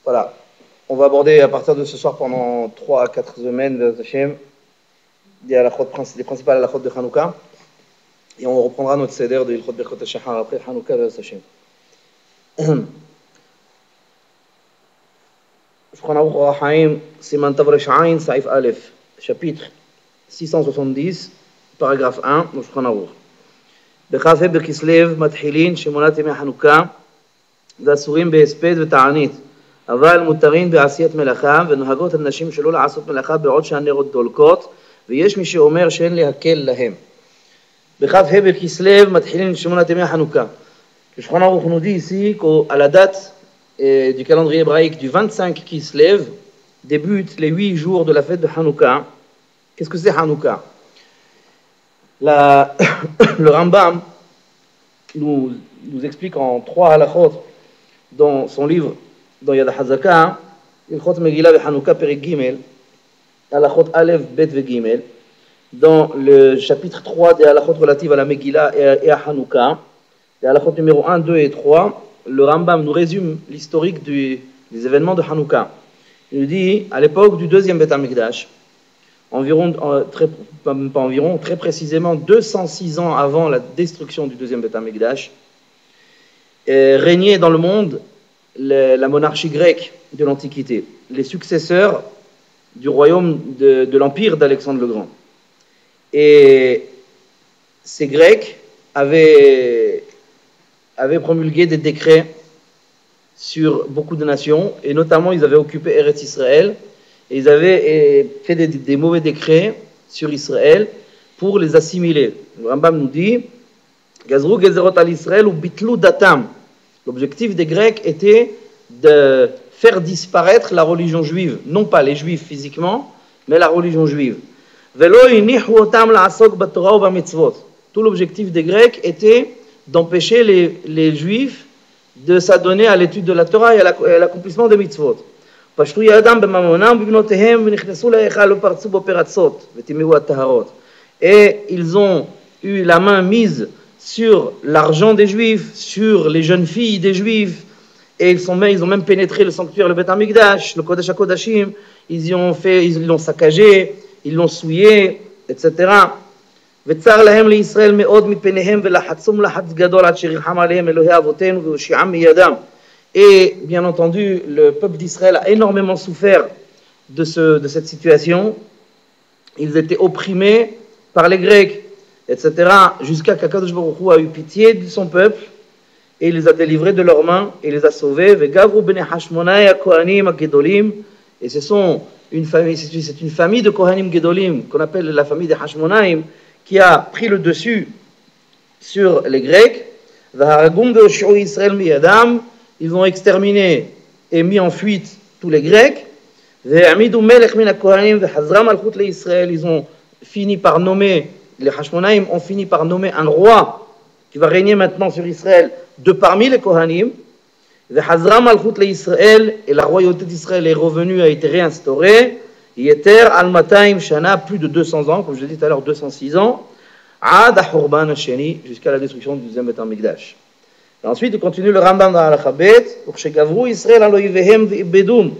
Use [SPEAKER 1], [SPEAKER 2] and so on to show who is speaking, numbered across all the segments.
[SPEAKER 1] Voilà. On va aborder à partir de ce soir pendant 3 à 4 semaines, les principales halachot de Hanouka. Et on reprendra notre seder de Ilchot Birkot HaShachar après Hanouka vers Hashem. Shulchan Aruch Orach Chaim, Siman Tav Resh Ayin, Saif Aleph, chapitre 670, paragraphe 1, de Shulchan Aruch. בכ"ה בכסלו מתחילים שמונת ימי חנוכה ואסורים בהספד ותענית אבל מותרים בעשיית מלאכה ונוהגות הנשים שלא לעשות מלאכה בעוד שהנרות דולקות ויש מי שאומר שאין להקל להם. בכ"ה בכסלו מתחילים שמונת ימי חנוכה. Le Shulchan Aruch nous dit ici qu'à la date du calendrier hébraïque du 25 Kislev débutent les 8 jours de la fête de Hanouka. Qu'est-ce que c'est Hanouka? Le Rambam nous explique en 3 halachot dans son livre, dans Yad HaZaka, Ilchot Megillah ve Hanouka Perek Gimel, halachot Aleph, Bet ve Gimel, dans le chapitre 3 des halachot relatives à la Megillah et à Hanouka, les halachot numéro 1, 2 et 3, le Rambam nous résume l'historique des événements de Hanouka. Il nous dit, à l'époque du deuxième Beth HaMikdash, très précisément 206 ans avant la destruction du deuxième Beth HaMikdash, régnait dans le monde la monarchie grecque de l'Antiquité, les successeurs du royaume de l'empire d'Alexandre le Grand. Et ces Grecs avaient promulgué des décrets sur beaucoup de nations, et notamment ils avaient occupé Eretz Israël, et ils avaient fait des mauvais décrets sur Israël pour les assimiler. Le Rambam nous dit Gazrou gezerot al Israël ou bitlu datam. L'objectif des Grecs était de faire disparaître la religion juive, non pas les juifs physiquement, mais la religion juive. Velo inihu otam la'asok batorah ou bamitzvot. Tout l'objectif des Grecs était d'empêcher les juifs de s'adonner à l'étude de la Torah et à l'accomplissement des mitzvot. Et ils ont eu la main mise sur l'argent des Juifs, sur les jeunes filles des Juifs, et ils ont même pénétré le sanctuaire, le Beth HaMikdash, le Kodesh HaKodashim, ils l'ont saccagé, ils l'ont souillé, etc. וצר להם לישראל מאוד מפניהם ולחצום לחץ גדול עד שריחם עליהם אלוהי אבותינו והושיעם מידם. Et bien entendu, le peuple d'Israël a énormément souffert de cette situation. Ils étaient opprimés par les Grecs, etc. Jusqu'à qu'Akadosh Baruch Hu a eu pitié de son peuple et il les a délivrés de leurs mains et les a sauvés. Vegavru bnei Hashmonai haKohanim haGedolim. Et c'est une famille de Kohanim Gedolim qu'on appelle la famille des Hashmonaim qui a pris le dessus sur les Grecs. Ils ont exterminé et mis en fuite tous les Grecs. Ils ont fini par nommer, les Hashmonaïm ont fini par nommer un roi qui va régner maintenant sur Israël de parmi les Kohanim. Et la royauté d'Israël est revenue, a été réinstaurée. Yeter al-Mataim Shana, plus de 200 ans, comme je l'ai dit tout à l'heure, 206 ans, Ad Hurban Hasheni, jusqu'à la destruction du deuxième Beth HaMikdash. Et ensuite, il continue le Rambam dans Al-Chabet, Ukshegavru Israël aloivehem ve'ibedum,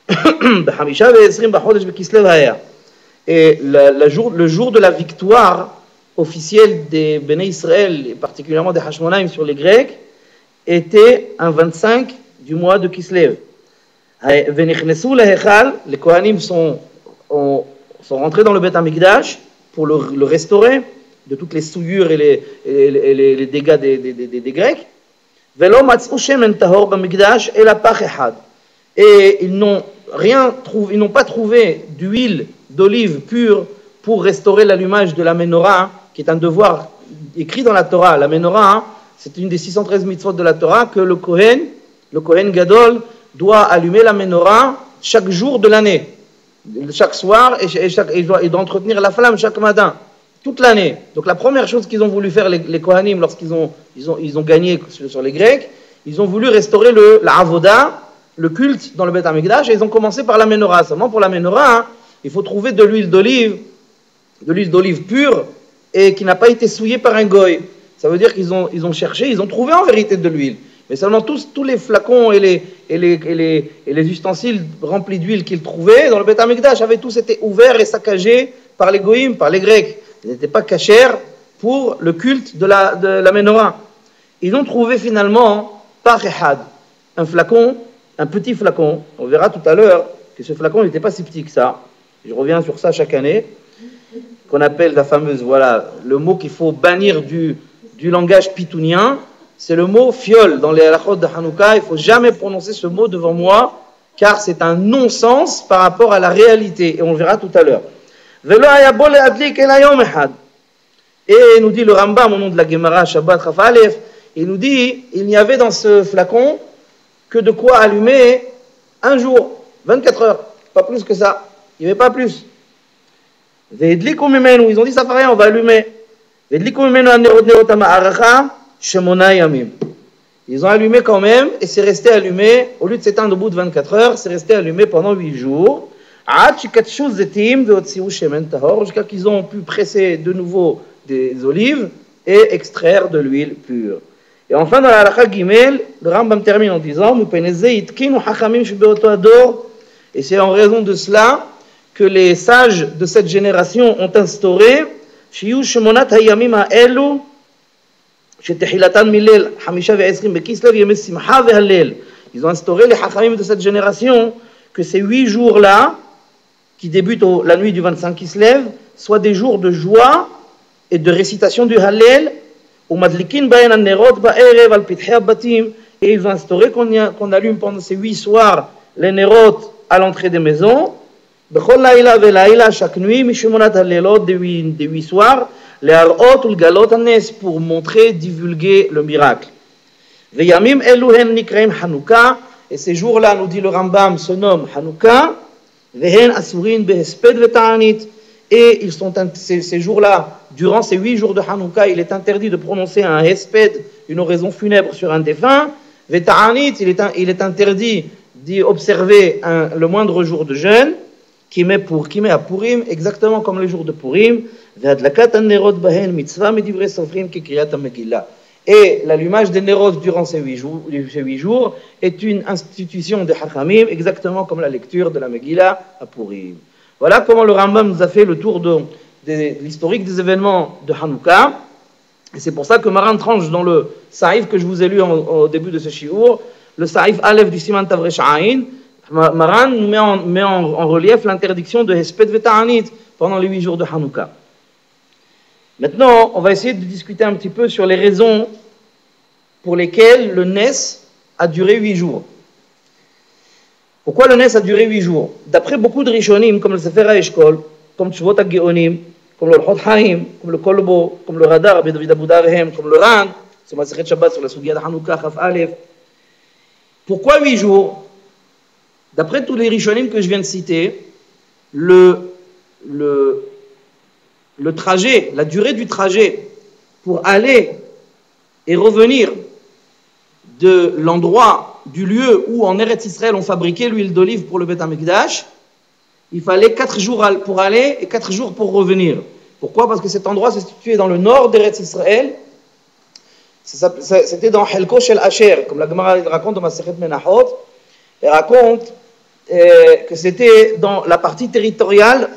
[SPEAKER 1] B'hamisha ve'esrim b'chodesh v'kislev haya. Et le jour de la victoire officielle des Béné Israël, et particulièrement des Hashmonaïm sur les Grecs, était un 25 du mois de Kislev. Les Kohanim sont rentrés dans le Beth HaMikdash pour le restaurer de toutes les souillures et les dégâts des Grecs. Et ils n'ont pas trouvé d'huile d'olive pure pour restaurer l'allumage de la menorah, qui est un devoir écrit dans la Torah. La menorah, c'est une des 613 mitzvot de la Torah que le Kohen Gadol, doit allumer la menorah chaque jour de l'année, chaque soir, et il doit entretenir la flamme chaque matin, toute l'année. Donc la première chose qu'ils ont voulu faire les Kohanim lorsqu'ils ont gagné sur les Grecs, ils ont voulu restaurer la avoda, le culte dans le Beth HaMikdash, et ils ont commencé par la menorah. Seulement pour la menorah, il faut trouver de l'huile d'olive pure et qui n'a pas été souillée par un goy. Ça veut dire qu'ils ont cherché, ils ont trouvé en vérité de l'huile. mais seulement tous les flacons et les ustensiles remplis d'huile qu'ils trouvaient dans le Beth Amikdash avaient tous été ouverts et saccagés par les goïms, par les Grecs. Ils n'étaient pas cachers pour le culte de la menorah. Ils ont trouvé finalement par Ehad, un flacon, un petit flacon. On verra tout à l'heure que ce flacon n'était pas si petit que ça. Je reviens sur ça chaque année, qu'on appelle la fameuse, voilà, le mot qu'il faut bannir du langage pitounien, c'est le mot fiole. Dans les halachot de Hanouka, il ne faut jamais prononcer ce mot devant moi, car c'est un non-sens par rapport à la réalité, et on le verra tout à l'heure. Et nous dit le Rambam au nom de la Gemara Shabbat Chaf Aleph, il nous dit, il n'y avait dans ce flacon que de quoi allumer un jour, 24 heures, pas plus que ça, il n'y avait pas plus. Ils ont dit ça fait rien, on va allumer. Ils ont allumé quand même, et c'est resté allumé, au lieu de s'éteindre au bout de 24 heures, c'est resté allumé pendant 8 jours, jusqu'à qu'ils ont pu presser de nouveau des olives et extraire de l'huile pure. Et enfin, dans la halakha Gimel, le Rambam termine en disant, et c'est en raison de cela que les sages de cette génération ont instauré ils ont instauré les Hachamim de cette génération que ces 8 jours-là, qui débutent la nuit du 25 Kislev, soient des jours de joie et de récitation du Hallel, et ils ont instauré qu'on allume pendant ces 8 soirs les Nerot à l'entrée des maisons, chaque nuit, des 8 soirs, pour montrer, divulguer le miracle. Et ces jours-là, nous dit le Rambam, se nomment Hanouka, et ils sont, ces jours-là, durant ces 8 jours de Hanouka, il est interdit de prononcer un hesped, une oraison funèbre sur un défunt. Il est interdit d'y observer le moindre jour de jeûne, qui met à Purim, exactement comme le jour de Purim. Et l'allumage des Nerot durant ces 8 jours est une institution de Hachamim, exactement comme la lecture de la Megillah à Purim. Voilà comment le Rambam nous a fait le tour de l'historique des événements de Hanouka. Et c'est pour ça que Maran tranche dans le Saïf que je vous ai lu au début de ce shiur, le Saïf Aleph du Siman Tavresh Aïn. Maran nous met en relief l'interdiction de Hesped Veta'anit pendant les 8 jours de Hanouka. Maintenant, on va essayer de discuter un petit peu sur les raisons pour lesquelles le Nes a duré 8 jours. Pourquoi le Nes a duré 8 jours? D'après beaucoup de Rishonim, comme le Sefer HaEshkol, comme Tshuvot HaGeonim, comme le L'chot Haim, comme le Kolbo, comme le Radar, Rabbi David Abu Darhem, comme le Ran, c'est Masechet Shabbat sur la Sugia de Hanouka, Chaf Aleph. Pourquoi 8 jours? D'après tous les Rishonim que je viens de citer, le trajet, la durée du trajet pour aller et revenir de l'endroit, du lieu où en Eretz Israël on fabriquait l'huile d'olive pour le Beth Amikdash, il fallait 4 jours pour aller et 4 jours pour revenir. Pourquoi? Parce que cet endroit se situait dans le nord d'Eretz Israël. C'était dans Helko Shel Asher, comme la Gemara raconte dans Masechet Menachot. Elle raconte que c'était dans la partie territoriale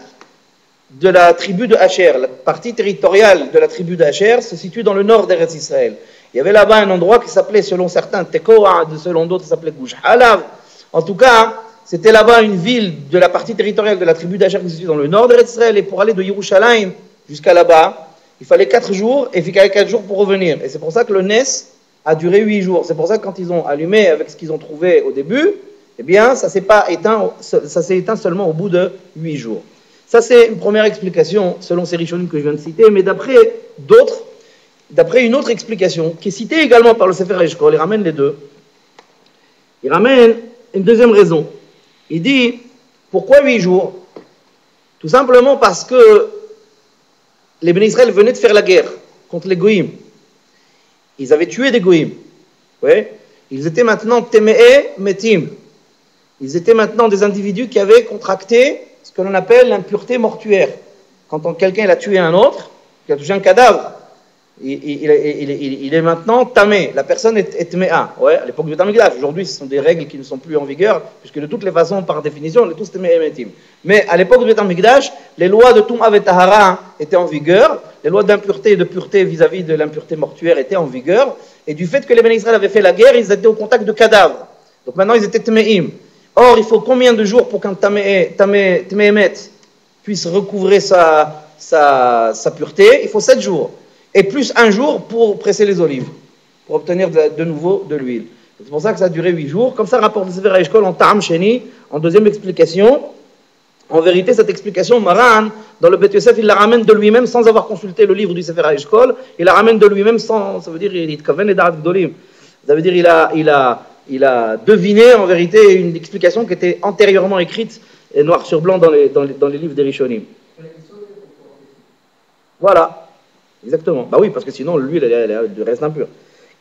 [SPEAKER 1] de la tribu de Asher. La partie territoriale de la tribu d'Asher se situe dans le nord d'Eretz Israël. Il y avait là-bas un endroit qui s'appelait, selon certains, Tekoa, selon d'autres, ça s'appelait Gush Halav. En tout cas, c'était là-bas une ville de la partie territoriale de la tribu d'Asher qui se situe dans le nord d'Eretz Israël. Et pour aller de Yerushalayim jusqu'à là-bas, il fallait 4 jours, et il fallait 4 jours pour revenir. Et c'est pour ça que le Nes a duré 8 jours. C'est pour ça que quand ils ont allumé avec ce qu'ils ont trouvé au début, eh bien, ça s'est éteint seulement au bout de 8 jours. Ça, c'est une première explication, selon ces Rishonim que je viens de citer, mais d'après une autre explication, qui est citée également par le Sefer HaEshkol, il ramène les deux. Il ramène une deuxième raison. Il dit, pourquoi 8 jours? Tout simplement parce que les Béné Israël venaient de faire la guerre contre les Goïm. Ils avaient tué des Goïm. Ouais. Ils étaient maintenant Teme'e Metim. Ils étaient maintenant des individus qui avaient contracté ce que l'on appelle l'impureté mortuaire. Quand quelqu'un a tué un autre, qui a touché un cadavre, il est maintenant tamé. La personne est tméa. Ouais, à l'époque du Tamigdash. Aujourd'hui, ce sont des règles qui ne sont plus en vigueur, puisque de toutes les façons, par définition, on est tous tméa émetim. Mais à l'époque du Tamigdash, les lois de Toum'a et Tahara étaient en vigueur, les lois d'impureté et de pureté vis-à-vis de l'impureté mortuaire étaient en vigueur, et du fait que les Béné Israël avaient fait la guerre, ils étaient au contact de cadavres. Donc maintenant, ils étaient tméim. Or, il faut combien de jours pour qu'un tmémet puisse recouvrer sa pureté? Il faut 7 jours. Et plus un jour pour presser les olives, pour obtenir de nouveau de l'huile. C'est pour ça que ça a duré 8 jours. Comme ça rapporte le Sefer HaEshkol en Ta'am Sheni, en deuxième explication. En vérité, cette explication, Maran, dans le Bet Yosef, il la ramène de lui-même sans avoir consulté le livre du Sefer HaEshkol. Il la ramène de lui-même sans, ça veut dire, il tkaven et da'at gdolim. Ça veut dire, il a deviné en vérité une explication qui était antérieurement écrite noir sur blanc dans les livres des Rishonim. Voilà. Exactement. Bah oui, parce que sinon, l'huile, elle reste impure.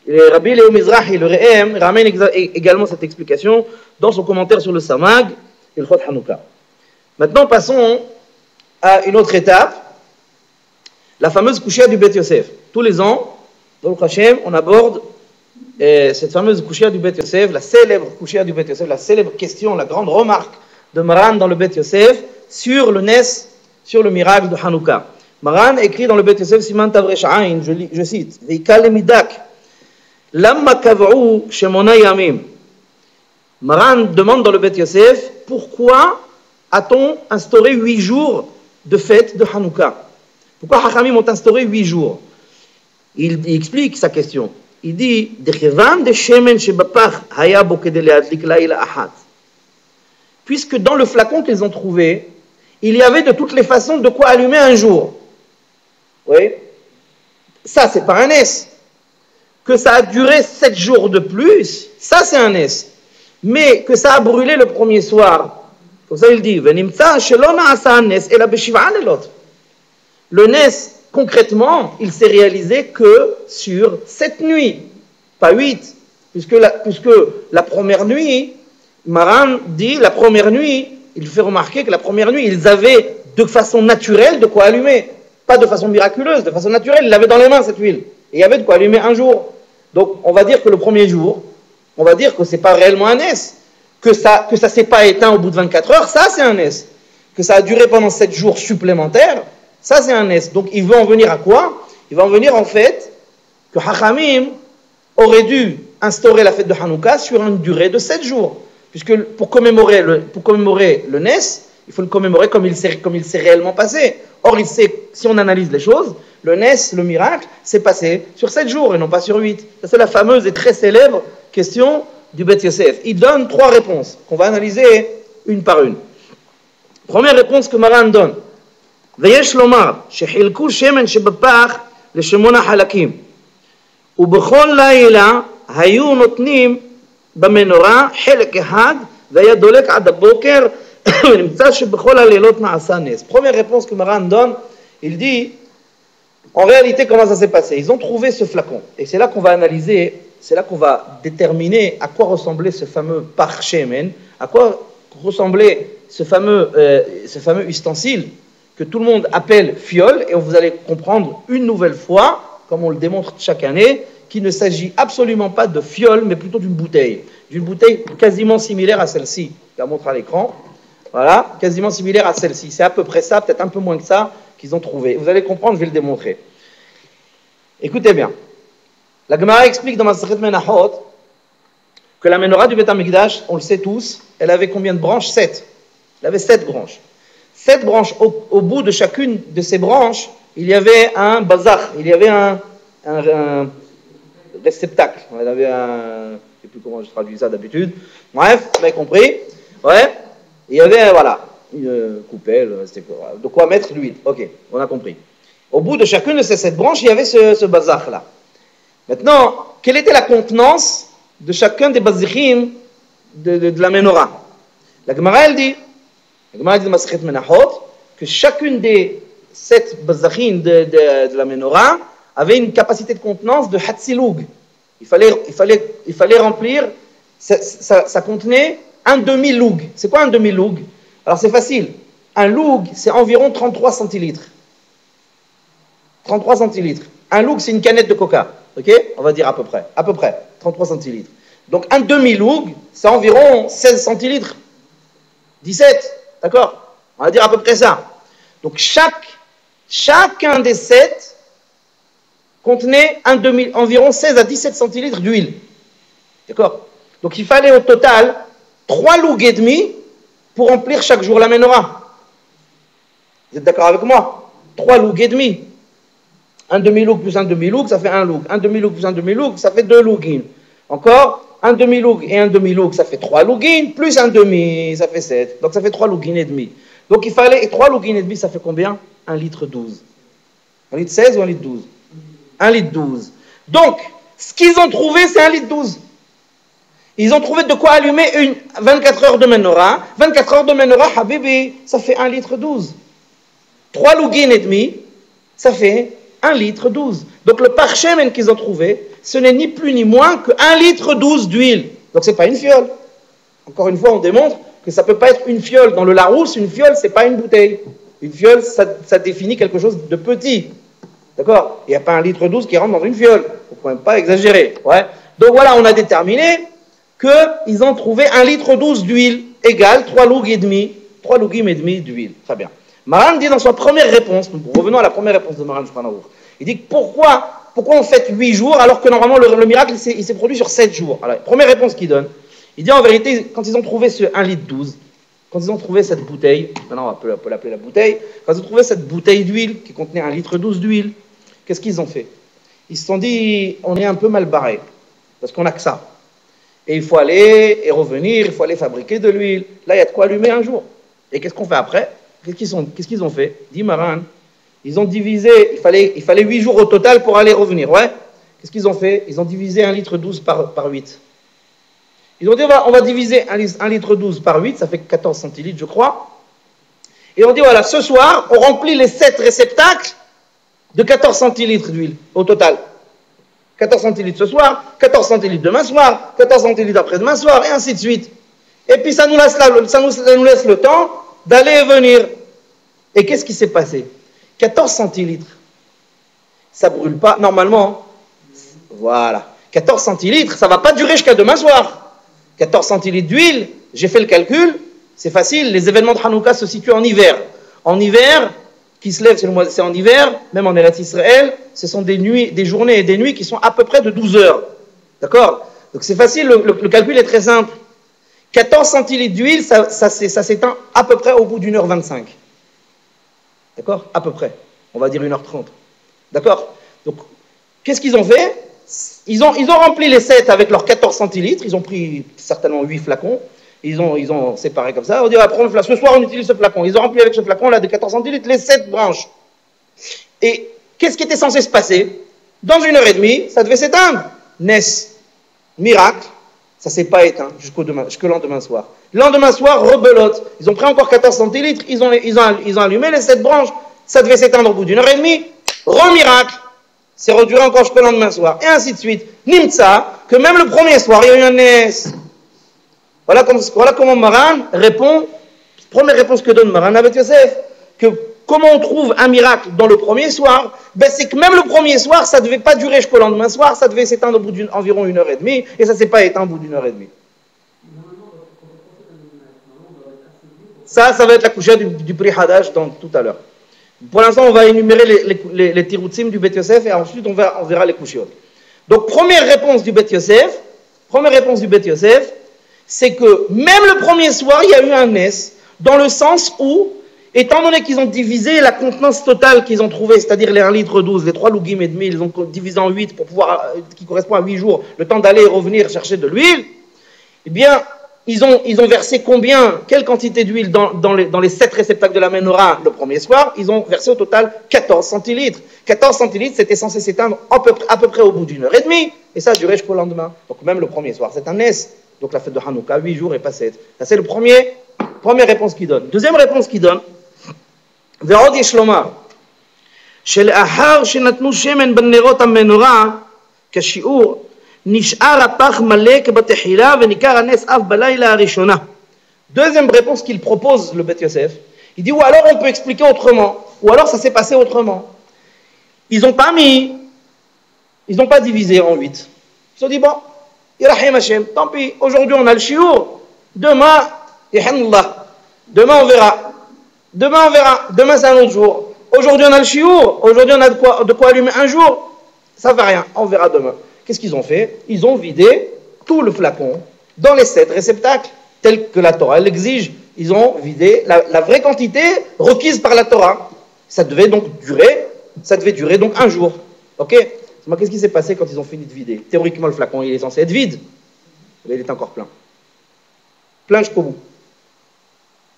[SPEAKER 1] Et Rabbi Léo Mizrahi, le Re'em, ramène également cette explication dans son commentaire sur le Samag et le Chot Hanouka. Maintenant, passons à une autre étape, la fameuse Kouchia du Bet Yosef. Tous les ans, dans le Hashem, on aborde cette fameuse Kouchia du Bet Yosef, la célèbre Kouchia du Bet Yosef, la célèbre question, la grande remarque de Maran dans le Bet Yosef sur le Nes, sur le miracle de Hanouka. Maran écrit dans le Bet Yosef Siman Tavresh Ain, je cite, Veikal Midak, Lamma Kav'u Shemona Yamim. Maran demande dans le Bet Yosef, pourquoi a-t-on instauré 8 jours de fête de Hanouka? Pourquoi Hachamim ont instauré 8 jours? Il explique sa question. Il dit, puisque dans le flacon qu'ils ont trouvé, il y avait de toutes les façons de quoi allumer un jour. Oui. Ça, c'est pas un S. Que ça a duré 7 jours de plus, ça, c'est un S. Mais que ça a brûlé le premier soir. Comme ça, il dit, le Nes, concrètement, il s'est réalisé que sur 7 nuits, pas 8. Puisque la première nuit, Maran dit, la première nuit, il fait remarquer que la première nuit, ils avaient de façon naturelle de quoi allumer. Pas de façon miraculeuse, de façon naturelle. Ils l'avaient dans les mains, cette huile. Et il y avait de quoi allumer un jour. Donc, on va dire que le premier jour, on va dire que ce n'est pas réellement un S. Que ça ne s'est pas éteint au bout de 24 heures, ça, c'est un S. Que ça a duré pendant 7 jours supplémentaires, ça, c'est un S. Donc, il veut en venir à quoi? Il va en venir, en fait, que Hachamim aurait dû instaurer la fête de Hanouka sur une durée de 7 jours. Puisque pour commémorer le Nes, il faut le commémorer comme il s'est réellement passé. Or, si on analyse les choses, le Nes, le miracle, s'est passé sur 7 jours et non pas sur 8. Ça, c'est la fameuse et très célèbre question du Bet Yosef. Il donne 3 réponses qu'on va analyser une par une. Première réponse que Maran donne. ויש לומר שחילקו שמן שבפח ל8 חלקים ובכל לילה היו נותנים במנורה חלק אחד והיה דולק עד הבוקר ונמצא שבכל הלילות נעשה נס. Première réponse que Maran donne, il dit en réalité comment ça s'est passé. Ils ont trouvé ce flacon et c'est là qu'on va analyser, c'est là qu'on va déterminer à quoi ressemblait ce fameux pach shemen, à quoi ressemblait ce fameux ustensile que tout le monde appelle fiole, et vous allez comprendre une nouvelle fois, comme on le démontre chaque année, qu'il ne s'agit absolument pas de fiole, mais plutôt d'une bouteille quasiment similaire à celle-ci. Je la montre à l'écran. Voilà, quasiment similaire à celle-ci. C'est à peu près ça, peut-être un peu moins que ça, qu'ils ont trouvé. Vous allez comprendre, je vais le démontrer. Écoutez bien. La Gemara explique dans Masechet Menachot que la menorah du Beth Amikdash, on le sait tous, elle avait combien de branches? 7. Elle avait 7 branches. 7 branches. Au bout de chacune de ces branches, il y avait un bazar, il y avait un réceptacle. Il y avait je ne sais plus comment je traduis ça d'habitude. Bref, vous avez compris. Ouais. Il y avait, voilà, une coupelle, de quoi mettre l'huile. Ok, on a compris. Au bout de chacune de ces 7 branches, il y avait ce bazar-là. Maintenant, quelle était la contenance de chacun des bazichim de la menorah? La Gemara, elle dit, dans Masechet Menachot, que chacune des 7 bazachim de la menorah avait une capacité de contenance de hatziloug. Il fallait remplir, ça contenait un demi-loug. C'est quoi un demi-loug? Alors c'est facile. Un loug, c'est environ 33 centilitres. 33 centilitres. Un loug, c'est une canette de coca. Ok? On va dire à peu près, 33 centilitres. Donc un demi-loug, c'est environ 16 centilitres. 17, d'accord? On va dire à peu près ça. Donc chacun des 7 contenait environ 16 à 17 centilitres d'huile. D'accord? Donc il fallait au total 3 lougs et demi pour remplir chaque jour la menorah. Vous êtes d'accord avec moi? 3 lougs et demi. Un demi-loug plus un demi-loug, ça fait un loug. Un demi-loug plus un demi-loug, ça fait 2 lougines. Encore, un demi-loug et un demi-loug, ça fait 3 lougines, plus un demi, ça fait 7. Donc ça fait 3 lougines et demi. Donc il fallait, et 3 lougines et demi, ça fait combien? 1 litre 12. 1 litre 16 ou 1 litre 12? 1 litre 12. Donc, ce qu'ils ont trouvé, c'est 1 litre 12. Ils ont trouvé de quoi allumer 24 heures de menorah. 24 heures de menorah, habibi, ça fait 1 litre 12. 3 lougines et demi, ça fait 1 litre 12. Donc le parchemen qu'ils ont trouvé, ce n'est ni plus ni moins que 1 litre 12 d'huile. Donc ce n'est pas une fiole. Encore une fois, on démontre que ça ne peut pas être une fiole. Dans le Larousse, une fiole, ce n'est pas une bouteille. Une fiole, ça définit quelque chose de petit. D'accord? Il n'y a pas 1 litre 12 qui rentre dans une fiole. Il ne faut quand même pas exagérer. Ouais. Donc voilà, on a déterminé qu'ils ont trouvé 1 litre 12 d'huile égale 3 lougs et demi. 3 lougim et demi d'huile. Très bien. Maran dit dans sa première réponse, revenons à la première réponse de Maran Shulchan. Il dit pourquoi on fait 8 jours alors que normalement le miracle il s'est produit sur 7 jours. Alors, première réponse qu'il donne, il dit en vérité, quand ils ont trouvé ce 1 litre 12, quand ils ont trouvé cette bouteille, maintenant on peut l'appeler la bouteille, quand ils ont trouvé cette bouteille d'huile qui contenait 1 litre 12 d'huile, qu'est-ce qu'ils ont fait? Ils se sont dit, on est un peu mal barré, parce qu'on n'a que ça. Et il faut aller et revenir, il faut aller fabriquer de l'huile. Là, il y a de quoi allumer un jour. Et qu'est-ce qu'on fait après? Qu'est-ce qu'ils ont fait? Dit Maran. Ils ont divisé, il fallait 8 jours au total pour aller revenir, ouais. Qu'est-ce qu'ils ont fait? Ils ont divisé 1 litre 12 par 8. Ils ont dit, on va diviser 1 litre 12 par 8, ça fait 14 centilitres, je crois. Et on dit, voilà, ce soir, on remplit les 7 réceptacles de 14 centilitres d'huile, au total. 14 centilitres ce soir, 14 centilitres demain soir, 14 centilitres après-demain soir, et ainsi de suite. Et puis ça nous laisse le temps d'aller et venir. Et qu'est-ce qui s'est passé? 14 centilitres, ça ne brûle pas normalement. Voilà. 14 centilitres, ça ne va pas durer jusqu'à demain soir. 14 centilitres d'huile, j'ai fait le calcul, c'est facile, les événements de Hanouka se situent en hiver. En hiver, qui se lève, c'est en hiver, même en Eretz Israël, ce sont des journées et des nuits qui sont à peu près de 12 heures. D'accord? Donc c'est facile, le calcul est très simple. 14 centilitres d'huile, ça s'éteint à peu près au bout d'1 h 25. D'accord? À peu près. On va dire 1 h 30. D'accord? Donc, qu'est-ce qu'ils ont fait? Ils ont rempli les 7 avec leurs 14 centilitres. Ils ont pris certainement 8 flacons. Ils ont séparé comme ça. On dit, ce soir, on utilise ce flacon. Ils ont rempli avec ce flacon-là de 14 centilitres les 7 branches. Et qu'est-ce qui était censé se passer? Dans 1 h 30, ça devait s'éteindre. Ness, miracle, ça ne s'est pas éteint jusqu'au lendemain soir. Le lendemain soir, rebelote. Ils ont pris encore 14 centilitres, ils ont allumé les 7 branches. Ça devait s'éteindre au bout d'1 h 30. Remiracle, c'est reduré encore jusqu'au lendemain soir. Et ainsi de suite. Nimtsa, que même le premier soir, il y a eu un Ness. Voilà comment Maran répond. Première réponse que donne Maran avec Yosef. Que comment on trouve un miracle dans le premier soir? Ben c'est que même le premier soir, ça ne devait pas durer jusqu'au lendemain soir, ça devait s'éteindre au bout d'environ 1 h 30, et ça ne s'est pas éteint au bout d'1 h 30. Ça va être la couchette du Pri Hadash tout à l'heure. Pour l'instant, on va énumérer les tiroutzim du Bet Yosef, et ensuite on verra les couchiotes. Donc, première réponse du Bet Yosef, c'est que même le premier soir, il y a eu un Ness, dans le sens où, étant donné qu'ils ont divisé la contenance totale qu'ils ont trouvée, c'est-à-dire les 1 litre 12, les 3 lougim et demi, ils ont divisé en 8 pour pouvoir, qui correspond à 8 jours, le temps d'aller et revenir chercher de l'huile, eh bien, ils ont versé combien? Quelle quantité d'huile dans les 7 réceptacles de la menorah le premier soir? Ils ont versé au total 14 centilitres. 14 centilitres, c'était censé s'éteindre à peu près au bout d'1 h 30, et ça a duré jusqu'au lendemain. Donc même le premier soir, c'est un Ness. Donc la fête de Hanouka, 8 jours et pas 7. Ça c'est première réponse qu'il donne. Deuxième réponse qu'il donne, ועוד יש לומר, שלאחר שנתנו שמן בנרות המנורה כשיעור, נשאר הפח מלא כבתחילה וניכר הנס אף בלילה הראשונה. Deuxième réponse qu'il propose, le Bet Yosef, il dit, ou alors on peut expliquer autrement, ou alors ça s'est passé autrement. Ils n'ont pas mis Ils n'ont pas divisé en 8. Ils se sont dit, bon, Irahim Hashem, tant pis, aujourd'hui on a le chiour, demain, Yahanullah, demain on verra. Demain c'est un autre jour. Aujourd'hui on a le chiour, aujourd'hui on a de quoi allumer un jour, ça ne fait rien, on verra demain. Qu'est-ce qu'ils ont fait? Ils ont vidé tout le flacon dans les 7 réceptacles, tels que la Torah l'exige. Ils ont vidé la vraie quantité requise par la Torah. Ça devait durer donc un jour. Ok? Qu'est-ce qui s'est passé quand ils ont fini de vider? Théoriquement, le flacon, il est censé être vide. Mais il est encore plein. Plein jusqu'au bout.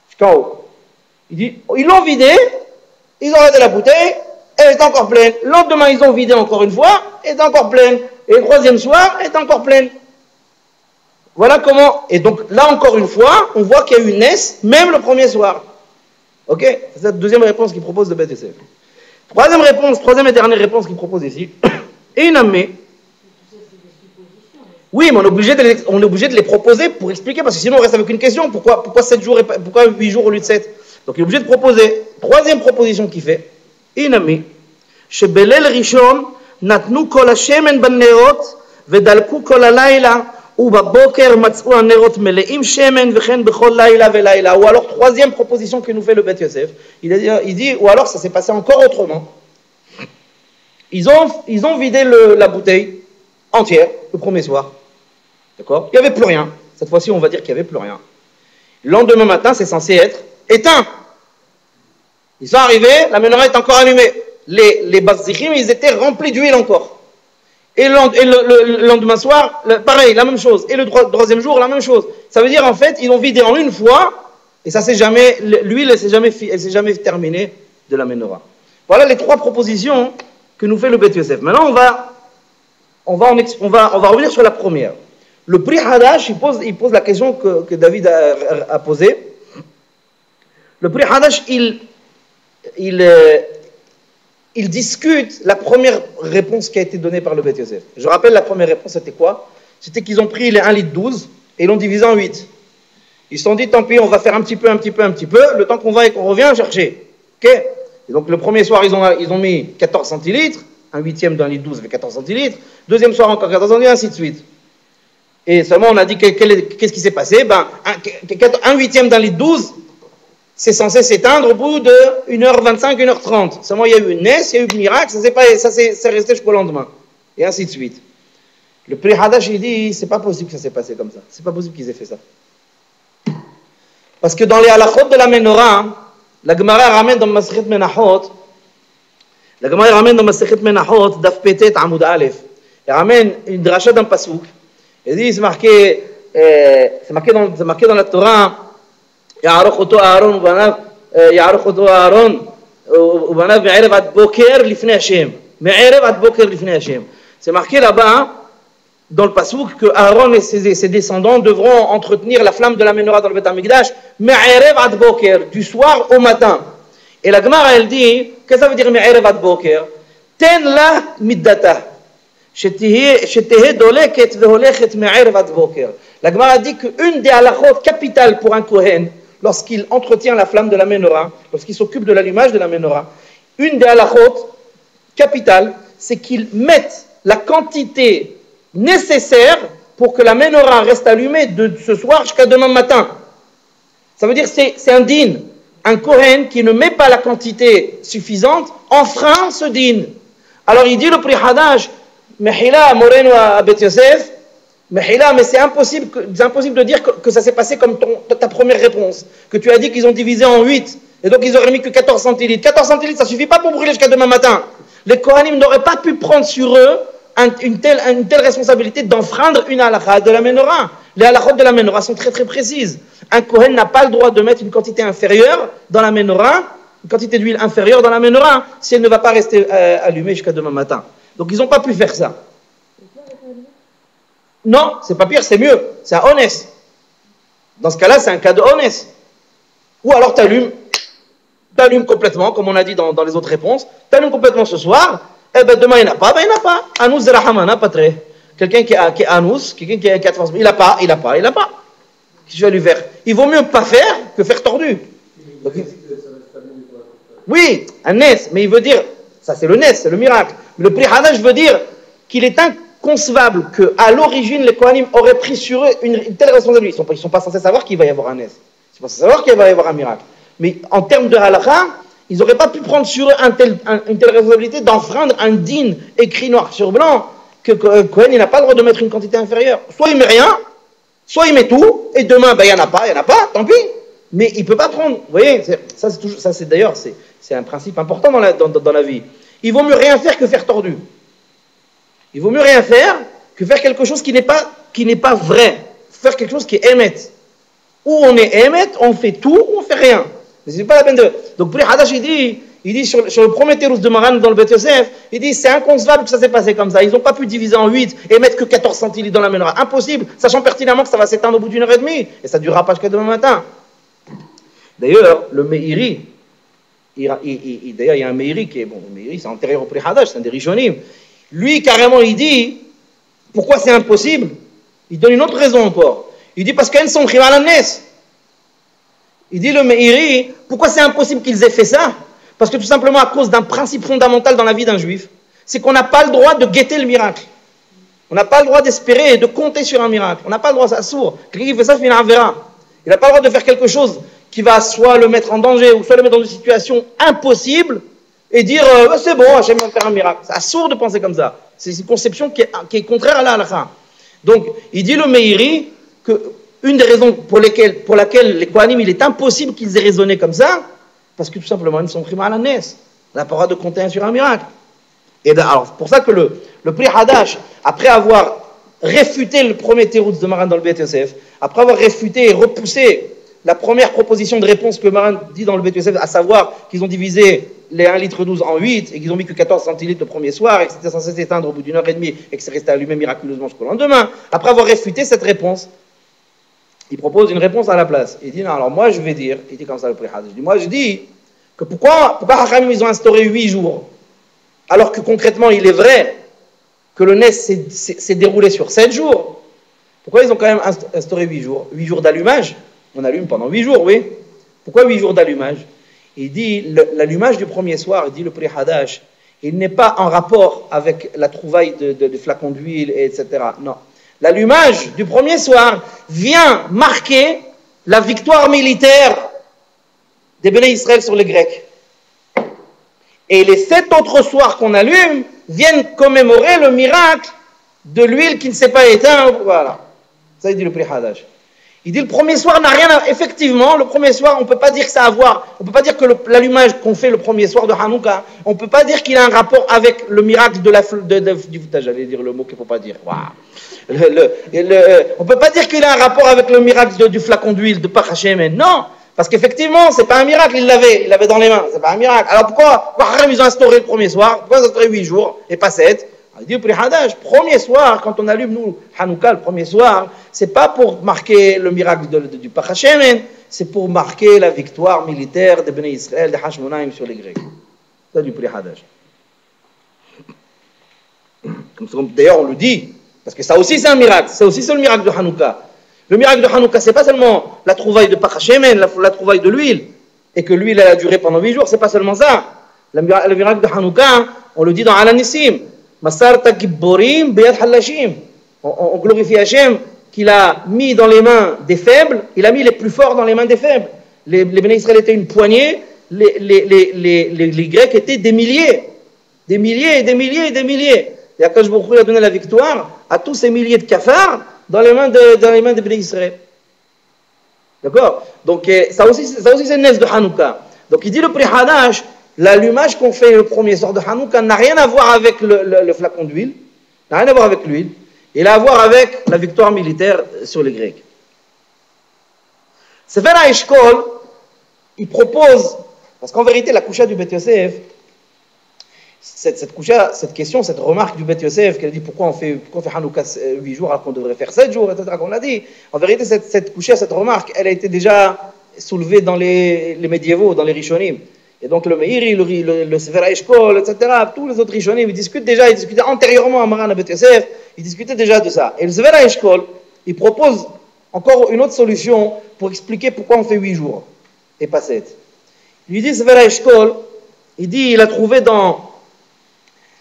[SPEAKER 1] Jusqu'en haut. Ils l'ont vidé, ils ont arrêté la bouteille, elle est encore pleine. Le lendemain, ils ont vidé encore une fois, elle est encore pleine. Et le troisième soir, elle est encore pleine. Voilà comment. Et donc, là encore une fois, on voit qu'il y a eu une naisse, même le premier soir. Ok? C'est la deuxième réponse qu'il propose de Beth Yosef. Troisième et dernière réponse qu'il propose ici. Inamé. Oui, mais on est obligé de les proposer pour expliquer, parce que sinon on reste avec une question. Pourquoi 7 jours, pourquoi 8 jours au lieu de 7? Donc il est obligé de proposer. Troisième proposition qu'il fait. Inamé. Shebelel Rishon natnu kol hashemen bannerot vedalku kol halayla ubaboker matzou hanerot meleim shemen vechen bechol layla velayla. Ou alors troisième proposition que nous fait le Beth Yosef. Il dit, ou alors ça s'est passé encore autrement. Ils ont vidé la bouteille entière le premier soir. D'accord? Il n'y avait plus rien. Cette fois-ci, on va dire qu'il n'y avait plus rien. Le lendemain matin, c'est censé être éteint. Ils sont arrivés, la menorah est encore allumée. Les bazichim, ils étaient remplis d'huile encore. Et le lendemain soir, pareil, la même chose. Et le troisième jour, la même chose. Ça veut dire, en fait, ils ont vidé en une fois, et ça l'huile, elle s'est jamais terminée de la menorah. Voilà les 3 propositions que nous fait le Beth Yosef. Maintenant, on va revenir sur la première. Le Pri Hadash, il pose la question que David a posée. Le Pri Hadash, il discute la première réponse qui a été donnée par le Beth Yosef. Je rappelle, la première réponse, c'était quoi? C'était qu'ils ont pris les 1 litre 12 et ils l'ont divisé en 8. Ils se sont dit, tant pis, on va faire un petit peu, le temps qu'on va et qu'on revient chercher. Ok? Et donc le premier soir, ils ont mis 14 centilitres, un huitième d'un litre 12 fait 14 centilitres, deuxième soir encore 14 centilitres, ainsi de suite. Et seulement on a dit qu'est-ce qui s'est passé? Un huitième d'un litre 12, c'est censé s'éteindre au bout de 1h25, 1h30. Seulement il y a eu une naisse, il y a eu un miracle, c'est resté jusqu'au lendemain. Et ainsi de suite. Le Pri Hadash, il dit, c'est pas possible que ça s'est passé comme ça. C'est pas possible qu'ils aient fait ça. Parce que dans les halachot de la menorah, la Gemara ramène dans Masechet Menachot, Daf Petet Amoud Aleph. Elle ramène une dracha d'un pasouk. Elle dit, c'est marqué dans la Torah, Ya'aroch oto Aaron ubanav me'erev ad boker lifnei Hashem. Me'erev ad boker lifnei Hashem. C'est marqué là-bas, dans le pasouk, que Aaron et ses descendants devront entretenir la flamme de la menorah dans le Beth Amikdash, me'erev ad boker, du soir au matin. Et la Gemara, elle dit, qu'est-ce que ça veut dire me'erev ad boker? Ten la middata. Shetehe doleket veholechet me'erev ad boker. La Gemara dit qu'une des halachot capitales pour un Kohen, lorsqu'il entretient la flamme de la menorah, lorsqu'il s'occupe de l'allumage de la menorah, une des halachot capitales, c'est qu'il mette la quantité nécessaire pour que la menorah reste allumée de ce soir jusqu'à demain matin. Ça veut dire que c'est un din. Un Kohen qui ne met pas la quantité suffisante enfreint ce din. Alors il dit le Pri Hadash, Mehila Moreno à Beth Yosef, Mehila, mais c'est impossible de dire que ça s'est passé comme ta première réponse, que tu as dit qu'ils ont divisé en 8, et donc ils auraient mis que 14 centilitres. 14 centilitres, ça ne suffit pas pour brûler jusqu'à demain matin. Les Kohanim n'auraient pas pu prendre sur eux une telle responsabilité d'enfreindre une halakha de la menorah. Les halakhot de la menorah sont très très précises. Un Kohen n'a pas le droit de mettre une quantité inférieure dans la menorah, une quantité d'huile inférieure dans la menorah, si elle ne va pas rester allumée jusqu'à demain matin. Donc ils n'ont pas pu faire ça. Non, c'est pas pire, c'est mieux. C'est un honest. Dans ce cas-là, c'est un cas de honest. Ou alors tu allumes complètement, comme on a dit dans les autres réponses, tu allumes complètement ce soir, et ben demain il n'y en a pas, il n'y en a pas. Anous zerahamana, pas très. Quelqu'un qui est anous, quelqu'un qui a 4 il n'a pas. Je vais lui faire. Il vaut mieux pas faire que faire tordu. Donc, oui, un nes, mais il veut dire, ça c'est le nes, c'est le miracle. Mais le Pri Hadash veut dire, qu'il est inconcevable qu'à l'origine, les Kohanim auraient pris sur eux une telle responsabilité. Ils ne sont pas censés savoir qu'il va y avoir un Nes. Ils ne sont pas censés savoir qu'il va y avoir un miracle. Mais en termes de halakha, ils n'auraient pas pu prendre sur eux une telle responsabilité d'enfreindre un din écrit noir sur blanc que Kohen n'a pas le droit de mettre une quantité inférieure. Soit il met rien, soit il met tout, et demain, il n'y en a pas, tant pis. Mais il ne peut pas prendre. Vous voyez, d'ailleurs, c'est un principe important dans la vie. Il vaut mieux rien faire que faire tordu. Il vaut mieux rien faire que faire quelque chose qui n'est pas vrai. Faire quelque chose qui est émet. Ou on est émet, on fait tout, ou on ne fait rien. Mais c'est pas la peine de. Donc, Pri Hadash, il dit sur le premier Térous de Maran dans le Beth Yosef, il dit c'est inconcevable que ça s'est passé comme ça. Ils n'ont pas pu diviser en 8 et mettre que 14 centilitres dans la menorah. Impossible, sachant pertinemment que ça va s'éteindre au bout d'une heure et demie. Et ça ne durera pas jusqu'à demain matin. D'ailleurs, le Meiri, d'ailleurs, il y a un Meiri qui est, bon, le Meiri c'est antérieur au Pri Hadash, c'est un des Rishonim. Lui, carrément, il dit pourquoi c'est impossible. Il donne une autre raison encore. Il dit parce qu'elles sont à la Nes. Il dit le Meiri, pourquoi c'est impossible qu'ils aient fait ça? Parce que tout simplement à cause d'un principe fondamental dans la vie d'un juif, c'est qu'on n'a pas le droit de guetter le miracle. On n'a pas le droit d'espérer et de compter sur un miracle. On n'a pas le droit, c'est sourd. Quelqu'un qui fait ça, il n'a pas le droit de faire quelque chose qui va soit le mettre en danger ou soit le mettre dans une situation impossible et dire c'est bon, Hachem va faire un miracle. C'est sourd de penser comme ça. C'est une conception qui est contraire à la halakha. Donc, il dit le Meiri que une des raisons pour laquelle les Kohanim, il est impossible qu'ils aient raisonné comme ça, parce que tout simplement, ils sont pris mal à Nes. On n'a pas le droit de compter sur un miracle. Et alors, c'est pour ça que le Pri Hadash, après avoir réfuté le premier Térous de Maran dans le Beth Yosef, après avoir réfuté et repoussé la première proposition de réponse que Maran dit dans le Beth Yosef, à savoir qu'ils ont divisé les 1,12 litre en 8 et qu'ils ont mis que 14 centilitres le premier soir et que c'était censé s'éteindre au bout d'une heure et demie et que c'est resté allumé miraculeusement jusqu'au lendemain, après avoir réfuté cette réponse, il propose une réponse à la place. Il dit, non, alors moi je vais dire, il dit comme ça le Pri Hadash, moi je dis que pourquoi Hachamim ils ont instauré 8 jours, alors que concrètement il est vrai que le Nes s'est déroulé sur 7 jours. Pourquoi ils ont quand même instauré 8 jours? 8 jours d'allumage, on allume pendant 8 jours, oui. Pourquoi 8 jours d'allumage? Il dit, l'allumage du premier soir, il dit le Pri Hadash, il n'est pas en rapport avec la trouvaille de flacons d'huile, etc. Non. L'allumage du premier soir vient marquer la victoire militaire des Béné Israël sur les Grecs. Et les 7 autres soirs qu'on allume viennent commémorer le miracle de l'huile qui ne s'est pas éteinte. Voilà. Ça, il dit le Pri Hadash. Il dit le premier soir n'a rien à... Effectivement, le premier soir, on ne peut pas dire que ça a à voir. On ne peut pas dire que l'allumage qu'on fait le premier soir de Hanouka, on ne peut pas dire qu'il a un rapport avec le miracle de du... J'allais dire le mot qu'il ne faut pas dire. Wow. On ne peut pas dire qu'il a un rapport avec le miracle du flacon d'huile de Pach Hashem. Non, parce qu'effectivement, ce n'est pas un miracle, il l'avait dans les mains, ce n'est pas un miracle. Alors pourquoi ils ont instauré le premier soir? Pourquoi ils ont instauré 8 jours et pas 7? Il dit au Pri Hadash, premier soir, quand on allume nous Hanouka le premier soir, c'est pas pour marquer le miracle du Pach Hashem, c'est pour marquer la victoire militaire des Béné Israël, des Hashmonaïm sur les Grecs. C'est du Pri Hadash. D'ailleurs, on le dit, parce que ça aussi c'est un miracle, ça aussi c'est le miracle de Hanouka. Le miracle de Hanouka, c'est pas seulement la trouvaille de Pach Hashem, la trouvaille de l'huile, et que l'huile elle a duré pendant 8 jours, c'est pas seulement ça. Le miracle de Hanouka, on le dit dans Al-Anissim. Masarta Gibborim Beyad Halashim. On glorifie Hachem qu'il a mis dans les mains des faibles, il a mis les plus forts dans les mains des faibles. Les Béné Israël étaient une poignée, les Grecs étaient des milliers. Des milliers et des milliers et des milliers. Et Akash Baruch Hu a donné la victoire à tous ces milliers de cafards dans les mains des Béné Israël. D'accord? Donc ça aussi c'est le Nes de Hanouka. Donc il dit le Pri Hadash, l'allumage qu'on fait le premier soir de Hanouka n'a rien à voir avec le flacon d'huile, n'a rien à voir avec l'huile, il a à voir avec la victoire militaire sur les Grecs. Sefer HaEshkol, il propose, parce qu'en vérité la Kusha du Beth Yosef, cette question, cette remarque du Beth Yosef, qu'elle dit pourquoi on fait Hanouka 8 jours alors qu'on devrait faire 7 jours, etc., qu'on l'a dit, en vérité cette Kusha, cette remarque, elle a été déjà soulevée dans les médiévaux, dans les Rishonim. Et donc le Meiri, le Sefer HaEshkol, etc., tous les autres Rishonim, ils discutaient antérieurement à Maran à Beth Yosef, ils discutaient déjà de ça. Et le Sefer HaEshkol, il propose encore une autre solution pour expliquer pourquoi on fait 8 jours et pas 7. Il dit, Sefer HaEshkol, il a trouvé dans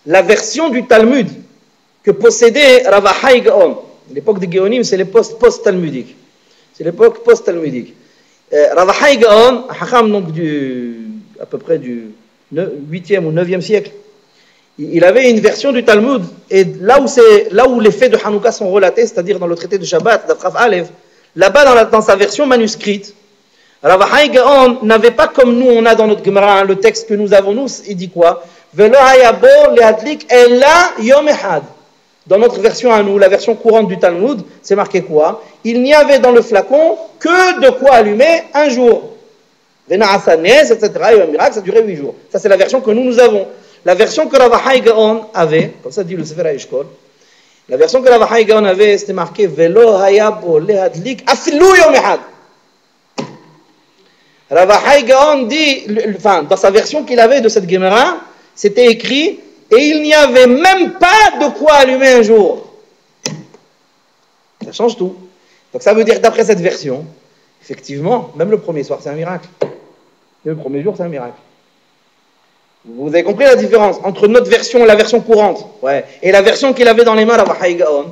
[SPEAKER 1] la version du Talmud que possédait Rav Ahai Gaon. L'époque des Géonim, c'est l'époque post-talmudique. C'est l'époque post-talmudique. Rav Ahai Gaon, Hacham, donc à peu près du 8e ou 9e siècle, il avait une version du Talmud, et là où les faits de Hanouka sont relatés, c'est-à-dire dans le traité de Shabbat, d'Afraf Aleph, là-bas dans sa version manuscrite, Rav Ahai Gaon n'avait pas comme nous, on a dans notre Gemara, le texte que nous avons, nous, il dit quoi? Velo hayabo lehatlik ella yom echad. Dans notre version à nous, la version courante du Talmud, c'est marqué quoi? Il n'y avait dans le flacon que de quoi allumer un jour. Vena asanez, etc. Et un miracle, ça durait 8 jours. Ça, c'est la version que nous avons. La version que Rav Ahai Gaon avait, comme ça dit le Sefer HaEshkol, la version que Rav Ahai Gaon avait, c'était marqué Velo hayabo lehatlik afilu yom echad. Rav Ahai Gaon dit, enfin, dans sa version qu'il avait de cette Gemara, c'était écrit, et il n'y avait même pas de quoi allumer un jour. Ça change tout. Donc ça veut dire, d'après cette version, effectivement, même le premier soir, c'est un miracle. Même le premier jour, c'est un miracle. Vous avez compris la différence entre notre version, la version courante, ouais, et la version qu'il avait dans les mains, Rav Ahai Gaon.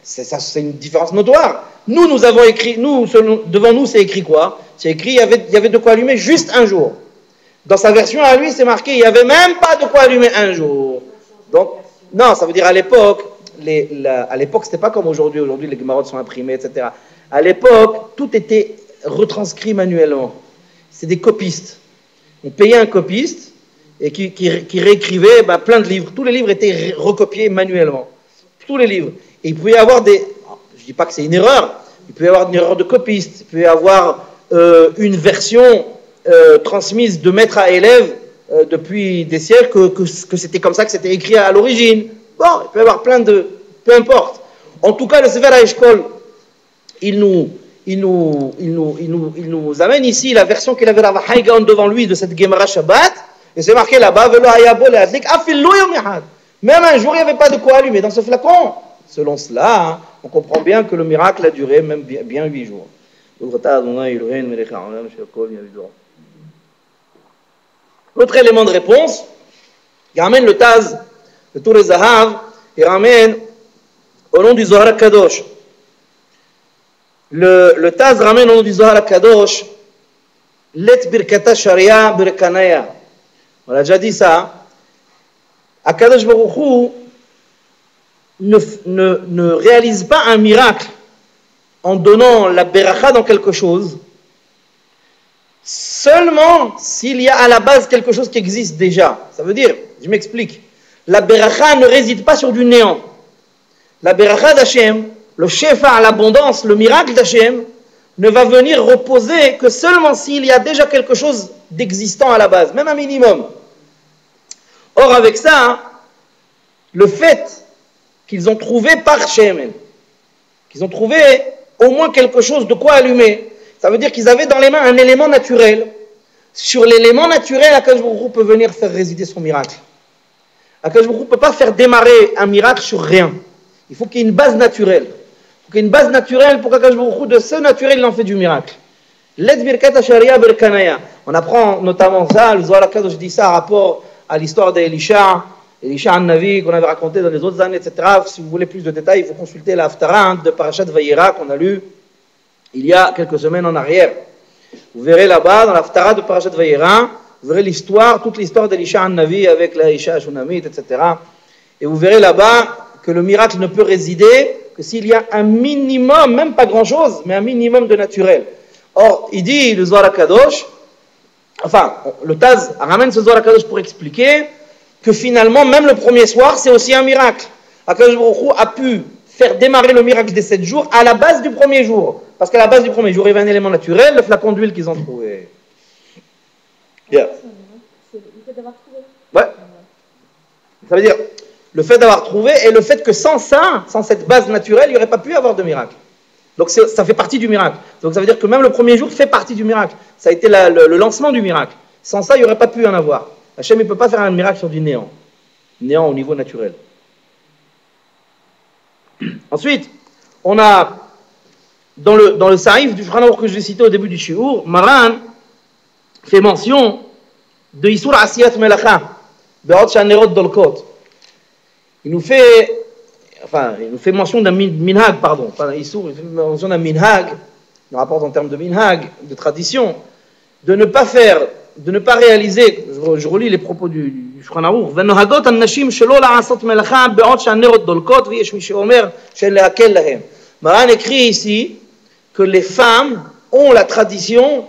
[SPEAKER 1] C'est une différence notoire. Nous avons écrit, devant nous, c'est écrit quoi? C'est écrit, il y avait de quoi allumer juste un jour. Dans sa version à lui, c'est marqué, il n'y avait même pas de quoi allumer un jour. Donc, non, ça veut dire à l'époque, c'était pas comme aujourd'hui. Aujourd'hui, les Gemarot sont imprimés, etc. À l'époque, tout était retranscrit manuellement. C'est des copistes. On payait un copiste et qui réécrivait plein de livres. Tous les livres étaient recopiés manuellement. Tous les livres. Et il pouvait y avoir je ne dis pas que c'est une erreur, il pouvait y avoir une erreur de copiste, il pouvait y avoir une version transmise de maître à élève depuis des siècles que c'était comme ça que c'était écrit à l'origine. Bon, il peut y avoir plein de... Peu importe. En tout cas, le Sefer HaEshkol, il nous amène ici la version qu'il avait Rav Ahai Gaon devant lui de cette Gemara Shabbat, et c'est marqué là-bas, même un jour, il n'y avait pas de quoi allumer dans ce flacon. Selon cela, on comprend bien que le miracle a duré même bien 8 jours. L'autre élément de réponse, il ramène le Taz, le Tour Zahav, il ramène au nom du Zohar Kadosh. Le Taz ramène au nom du Zohar Kadosh, Let Birkata Sharia Birkanaya. On a déjà dit ça. Akadosh Baruch Hu ne réalise pas un miracle en donnant la beracha dans quelque chose, seulement s'il y a à la base quelque chose qui existe déjà. Ça veut dire, je m'explique, la beracha ne réside pas sur du néant. La beracha d'Hachem, le shefa, l'abondance, le miracle d'Hachem, ne va venir reposer que seulement s'il y a déjà quelque chose d'existant à la base, même un minimum. Or, avec ça, le fait qu'ils ont trouvé par Shemen, qu'ils ont trouvé au moins quelque chose de quoi allumer, ça veut dire qu'ils avaient dans les mains un élément naturel. Sur l'élément naturel, Akadosh Baruch Hu peut venir faire résider son miracle. Akadosh Baruch Hu ne peut pas faire démarrer un miracle sur rien. Il faut qu'il y ait une base naturelle. Il faut qu'il y ait une base naturelle pour qu'Akadosh Baruch Hu, de ce naturel, il en fait du miracle. Let birkat sharia berkanaya. On apprend notamment ça, le Zohar Kadosh dit ça en rapport à l'histoire d'Elisha An-Navi qu'on avait raconté dans les autres années, etc. Si vous voulez plus de détails, il faut consulter la Haftarah de Parashat Vayera qu'on a lu il y a quelques semaines en arrière. Vous verrez là-bas, dans la Haftarah de Parashat Vayera, vous verrez toute l'histoire d'Elisha An-Navi avec la Isha Shunamit, etc. Et vous verrez là-bas que le miracle ne peut résider que s'il y a un minimum, même pas grand-chose, mais un minimum de naturel. Or, il dit, le Zohar Kadosh, enfin, le Taz ramène ce Zohar Kadosh pour expliquer que finalement, même le premier soir, c'est aussi un miracle. Akadosh Baruch Hu a pu faire démarrer le miracle des 7 jours à la base du premier jour. Parce qu'à la base du premier jour, il y avait un élément naturel, le flacon d'huile qu'ils ont trouvé. Yeah.
[SPEAKER 2] C'est le fait d'avoir trouvé.
[SPEAKER 1] Ouais. Ça veut dire, le fait d'avoir trouvé et le fait que sans ça, sans cette base naturelle, il n'y aurait pas pu avoir de miracle. Donc ça fait partie du miracle. Donc ça veut dire que même le premier jour fait partie du miracle. Ça a été le lancement du miracle. Sans ça, il n'y aurait pas pu en avoir. Hachem ne peut pas faire un miracle sur du néant. Néant au niveau naturel. Ensuite, on a, dans le Saïf du Shulchan Aruch que je vais citer au début du Shiur, Maran fait mention de Isur Asiyat Melacha, Be'od Shanerot Dolkot. Il nous fait enfin, il nous fait mention d'un minhag, pardon, pas d'un issour, il fait mention d'un minhag, il rapporte en termes de minhag, de tradition, de ne pas faire, de ne pas réaliser, je relis les propos du Shulchan Aruch, ונוהגות הנשים שלא לעשות מלאכה בעוד שהנרות דולקות ויש מי שאומר שאין להקל להם. Maran écrit ici que les femmes ont la tradition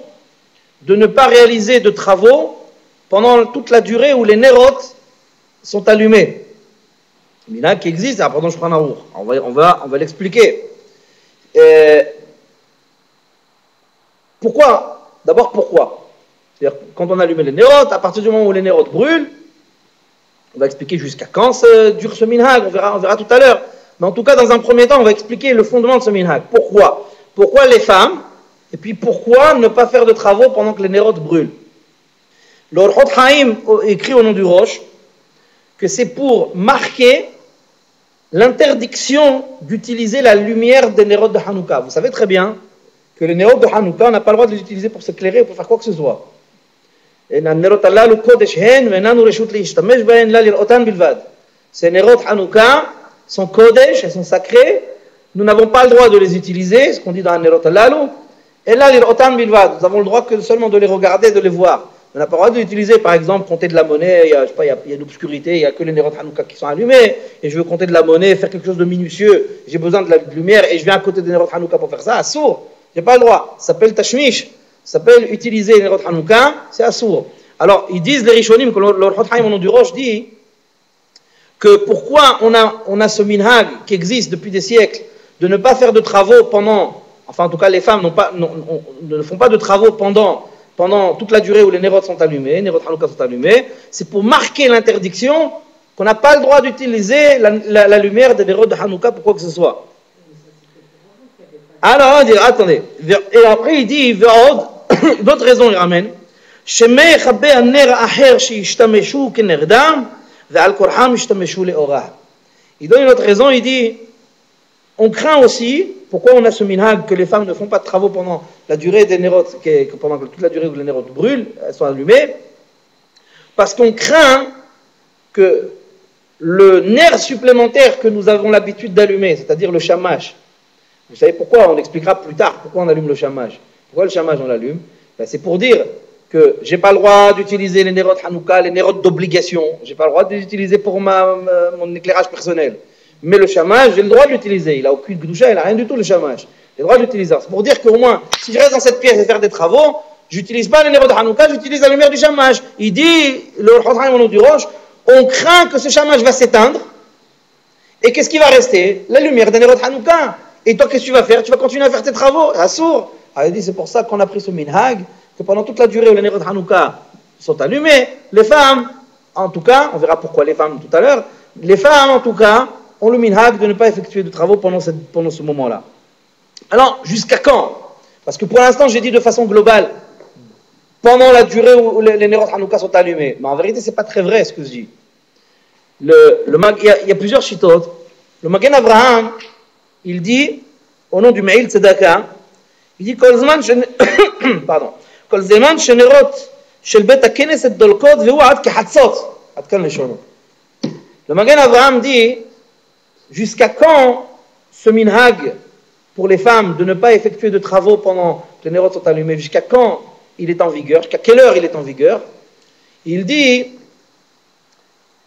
[SPEAKER 1] de ne pas réaliser de travaux pendant toute la durée où les nerot sont allumés. Minhag qui existe, après dans Shulchan Aruch. On va l'expliquer. Pourquoi? D'abord, pourquoi? C'est-à-dire, quand on allume les nérotes, à partir du moment où les nérotes brûlent, on va expliquer jusqu'à quand dure ce minhag, on verra tout à l'heure. Mais en tout cas, dans un premier temps, on va expliquer le fondement de ce minhag. Pourquoi? Pourquoi les femmes? Et puis pourquoi ne pas faire de travaux pendant que les nérotes brûlent? Le Orchot Chaim écrit au nom du Rosh que c'est pour marquer l'interdiction d'utiliser la lumière des nérotes de Hanouka. Vous savez très bien que les nérotes de Hanouka, on n'a pas le droit de les utiliser pour s'éclairer ou pour faire quoi que ce soit. Ces nérotes Hanouka sont kodesh, elles sont sacrées. Nous n'avons pas le droit de les utiliser, ce qu'on dit dans un nérot alalu. Et là, nous avons le droit que seulement de les regarder, de les voir. On n'a pas le droit de l'utiliser, par exemple, compter de la monnaie, il y a une obscurité, il n'y a que les nérotes Hanouka qui sont allumés, et je veux compter de la monnaie, faire quelque chose de minutieux, j'ai besoin de la lumière, et je viens à côté des nérotes Hanouka pour faire ça, assour, je n'ai pas le droit, ça s'appelle tashmish, ça s'appelle utiliser les nérotes Hanouka, c'est assour. Alors, ils disent, les Rishonim, que l'Orchot Chaim au nom du Rosh dit, que pourquoi on a ce minhag qui existe depuis des siècles, de ne pas faire de travaux pendant, enfin en tout cas les femmes ne font pas de travaux pendant toute la durée où les nérotes sont allumés, les nérotes Hanouka sont allumés, c'est pour marquer l'interdiction qu'on n'a pas le droit d'utiliser la lumière des nérotes de Hanouka pour quoi que ce soit. Alors on dit, attendez, et après il dit, d'autres raisons il ramène, שמא יכבה הנר האחר שישתמשו כנרדם ועל כורחם ישתמשו לאורה. Il donne une autre raison, il dit, on craint aussi, pourquoi on a ce minhag que les femmes ne font pas de travaux pendant la durée des nérotes, pendant toute la durée où les nérotes brûlent, elles sont allumées, parce qu'on craint que le nerf supplémentaire que nous avons l'habitude d'allumer, c'est-à-dire le shamash, vous savez pourquoi, on expliquera plus tard pourquoi on allume le shamash. Pourquoi le shamash on l'allume? C'est pour dire que j'ai pas le droit d'utiliser les nérotes Hanouka, les nérotes d'obligation, j'ai pas le droit de les utiliser pour mon éclairage personnel. Mais le shamash, j'ai le droit de l'utiliser. Il n'a aucune gdoucha, il n'a rien du tout le shamash. J'ai le droit de l'utiliser. C'est pour dire qu'au moins, si je reste dans cette pièce et faire des travaux, j'utilise pas les nérotes Hanouka, j'utilise la lumière du shamash. Il dit, le Orchot Chaim au nom du Rosh, on craint que ce shamash va s'éteindre. Et qu'est-ce qui va rester? La lumière des nérotes Hanouka. Et toi, qu'est-ce que tu vas faire? Tu vas continuer à faire tes travaux. Assour. Alors il dit, c'est pour ça qu'on a pris ce minhag, que pendant toute la durée où les nérotes Hanouka sont allumés, les femmes, en tout cas, on verra pourquoi les femmes tout à l'heure, les femmes en tout cas, ont le minhag de ne pas effectuer de travaux pendant ce moment-là. Alors, jusqu'à quand? Parce que pour l'instant, j'ai dit de façon globale, pendant la durée où les nérotes Hanouka sont allumés. Mais en vérité, ce n'est pas très vrai ce que je dis. Il y a plusieurs chitotes. Le Magen Avraham, il dit, au nom du Me'il Tzedaka, il dit, pardon, כל זמן שנרות של בית הכנסת דולקות והוא עד כחצות, עד כאן לשונו. Le Magen Avraham dit, jusqu'à quand ce minhag pour les femmes de ne pas effectuer de travaux pendant que les nérotes sont allumés, jusqu'à quand il est en vigueur, jusqu'à quelle heure il est en vigueur? Il dit,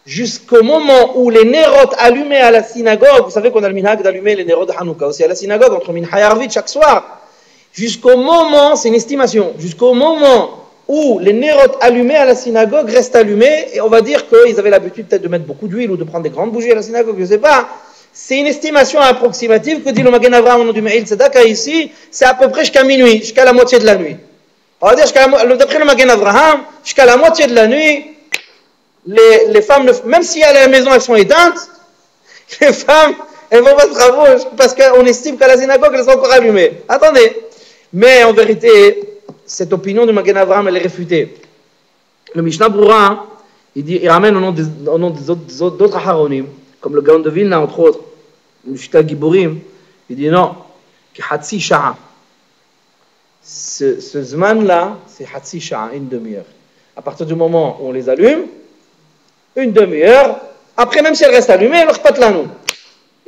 [SPEAKER 1] jusqu'au moment où les nérotes allumés à la synagogue, vous savez qu'on a le minhag d'allumer les nérotes de Hanouka aussi à la synagogue, entre Mincha et Arvit chaque soir, jusqu'au moment, c'est une estimation, jusqu'au moment où les nérotes allumés à la synagogue restent allumés, et on va dire qu'ils avaient l'habitude peut-être de mettre beaucoup d'huile ou de prendre des grandes bougies à la synagogue, je ne sais pas. C'est une estimation approximative que dit le Magen Avraham au nom du Me'il Tzedaka ici, c'est à peu près jusqu'à minuit, jusqu'à la moitié de la nuit. On va dire, d'après le Magen Avraham, jusqu'à la moitié de la nuit, les femmes, même si à la maison elles sont éteintes, les femmes, elles vont pas de travaux parce qu'on estime qu'à la synagogue elles sont encore allumées. Attendez. Mais en vérité, cette opinion de Magen Avraham, elle est réfutée. Le Mishnah Brura, il ramène au nom d'autres Aharonim, comme le Gaon de Vilna, entre autres, le Shita Giborim, il dit non, ki hatsi sha'a. Ce zman-là, c'est hatsi sha'a, une demi-heure. À partir du moment où on les allume, une demi-heure, après même si elles restent allumées, elles ne pas de la nous.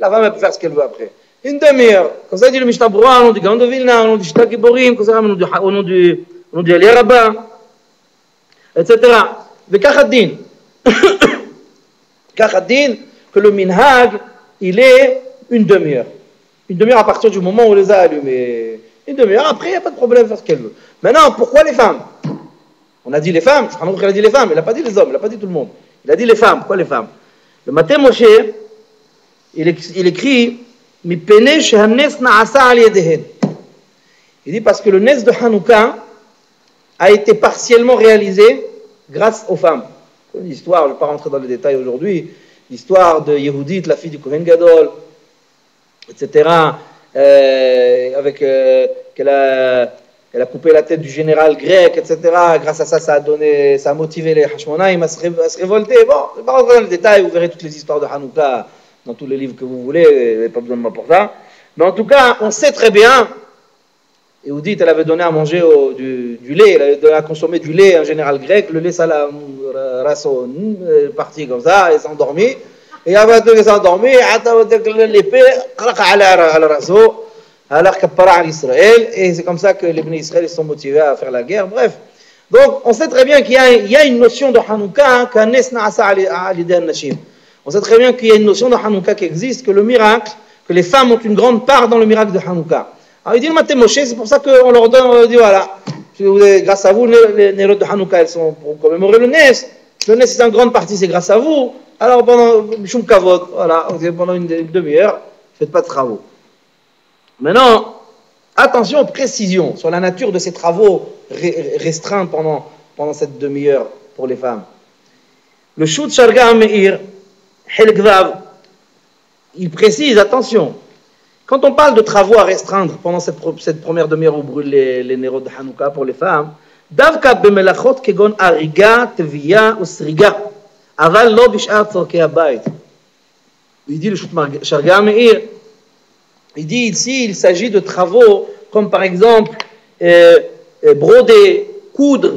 [SPEAKER 1] la femme elle peut faire ce qu'elle veut après. Une demi-heure. Comme ça, il dit le Mishnah Berurah, au nom du Gaon de Vilna, au nom du Shita Giborim, au nom du Ali Rabbah, etc. Mais Kachaddin. Kachaddin, que le minhag, il est une demi-heure. Une demi-heure à partir du moment où on les a allumés. Une demi-heure, après, il n'y a pas de problème, faire ce qu'elle veut. Maintenant, pourquoi les femmes? On a dit les femmes, il a dit les femmes, il n'a pas dit les hommes, il n'a pas dit tout le monde. Il a dit les femmes, pourquoi les femmes? Le Maté Moshe, il écrit il dit parce que le Nes de Hanouka a été partiellement réalisé grâce aux femmes. L'histoire, je ne vais pas rentrer dans les détails aujourd'hui, l'histoire de Yehudit, la fille du Kohen Gadol, etc., qu'elle a coupé la tête du général grec, etc. Grâce à ça, ça a motivé les Hashmonaïm à se révolter. Bon, je ne vais pas rentrer dans les détails, vous verrez toutes les histoires de Hanouka dans tous les livres que vous voulez, vous n'avez pas besoin de moi pour ça. Mais en tout cas, on sait très bien, Yehudit, elle avait donné à manger du lait, elle avait donné à consommer du lait, un général grec, le lait, ça l'a parti comme ça, elle s'est endormie. Et avant de s'endormir, l'épée, alors qu'elle Israël, et c'est comme ça que les Bnei Israël sont motivés à faire la guerre. Bref, donc on sait très bien qu'il y a une notion de Hanouka, qu'un Nes Na'asa al-Yadei Nashim. On sait très bien qu'il y a une notion de Hanouka qui existe, que le miracle, que les femmes ont une grande part dans le miracle de Hanouka. Alors il dit le Maté Moshe, c'est pour ça qu'on leur donne, on dit voilà, grâce à vous, les Nérot de Hanouka, elles sont pour commémorer le Nes. Le Nes, c'est en grande partie, c'est grâce à vous. Alors pendant Mishum Kavod, voilà, pendant une demi-heure, faites pas de travaux. Maintenant, attention aux précisions sur la nature de ces travaux restreints pendant cette demi-heure pour les femmes. Le Shut Sharga Meir, Helgvav, il précise, attention, quand on parle de travaux à restreindre pendant cette première demi-heure où brûlent les néros de Hanouka pour les femmes, Davka bemelachot kegon ariga, teviya ou sriga, aval lo bish'at tzorkei habayit. Il dit le Shut Sharga Meir, il dit ici, il s'agit de travaux comme par exemple broder, coudre,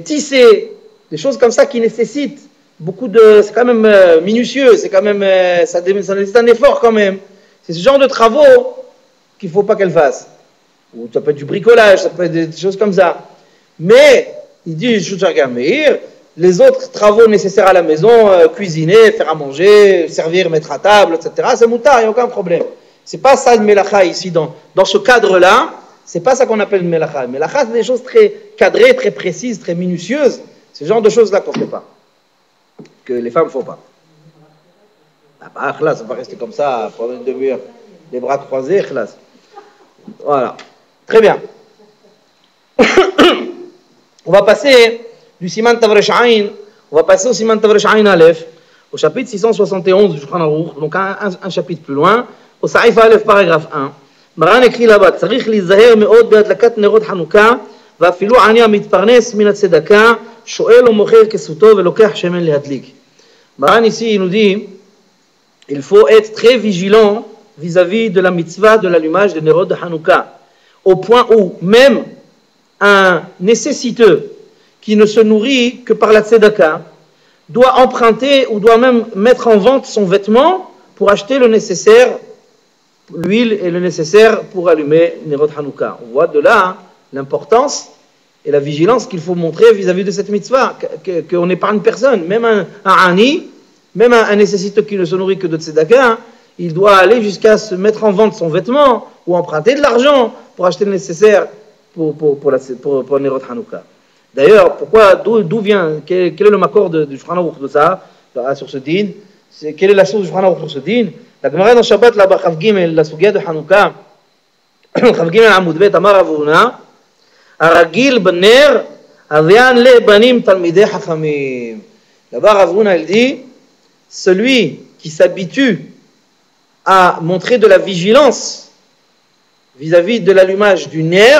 [SPEAKER 1] tisser, des choses comme ça qui nécessitent beaucoup de... C'est quand même minutieux, c'est quand même... ça nécessite un effort quand même. C'est ce genre de travaux qu'il ne faut pas qu'elle fasse. Ou ça peut être du bricolage, ça peut être des choses comme ça. Mais, il dit, les autres travaux nécessaires à la maison, cuisiner, faire à manger, servir, mettre à table, etc., c'est moutard, il n'y a aucun problème. C'est pas ça le melacha ici, dans ce cadre-là, c'est pas ça qu'on appelle le melacha. Le melacha, c'est des choses très cadrées, très précises, très minutieuses. C'est ce genre de choses-là qu'on ne fait pas. Que les femmes ne font pas. Ah, khlas, ça va rester comme ça pendant une demi-heure. Les bras croisés, khlas. Voilà. Très bien. On va passer du Siman Tavresh Aïn, on va passer au Siman Tavresh Aïn Aleph, au chapitre 671 du Shulchan Aruch, donc un chapitre plus loin. au Saïf Aleph, paragraphe 1, Maran écrit là-bas, צריך להיזהר מאוד בהדלקת נרות חנוכה, ואפילו עני המתפרנס מן הצדקה, שואל ומוכר כסותו ולוקח שמן להדליק. Maran ici, il nous dit, il faut être très vigilant vis-à-vis de la mitzvah de l'allumage des Nerot de Hanouka, au point où même un nécessiteux qui ne se nourrit que par la tzedaka doit emprunter ou doit même mettre en vente son vêtement pour acheter le nécessaire, l'huile et le nécessaire pour allumer Nerot Hanouka. On voit de là l'importance et la vigilance qu'il faut montrer vis-à-vis de cette mitzvah, qu'on n'épargne personne, même un ani, même un nécessiteux qui ne se nourrit que de tzedaka, il doit aller jusqu'à se mettre en vente son vêtement ou emprunter de l'argent pour acheter le nécessaire pour Nerot Hanouka. D'ailleurs, d'où vient, quel est le makor du Shulchan Aruch de ça, sur ce din? Quelle est la source du Shulchan Aruch pour ce din? La Gemara dans Shabbat, là-bas, Chav Gimel, la Sugia de Hanouka, Chav Gimel Amud Bet, Amar Rav Huna, Aragil Bener, Avian le Banim Talmidei Chachamim. Là-bas, Rav Huna, il dit, celui qui s'habitue à montrer de la vigilance vis-à-vis de l'allumage du ner,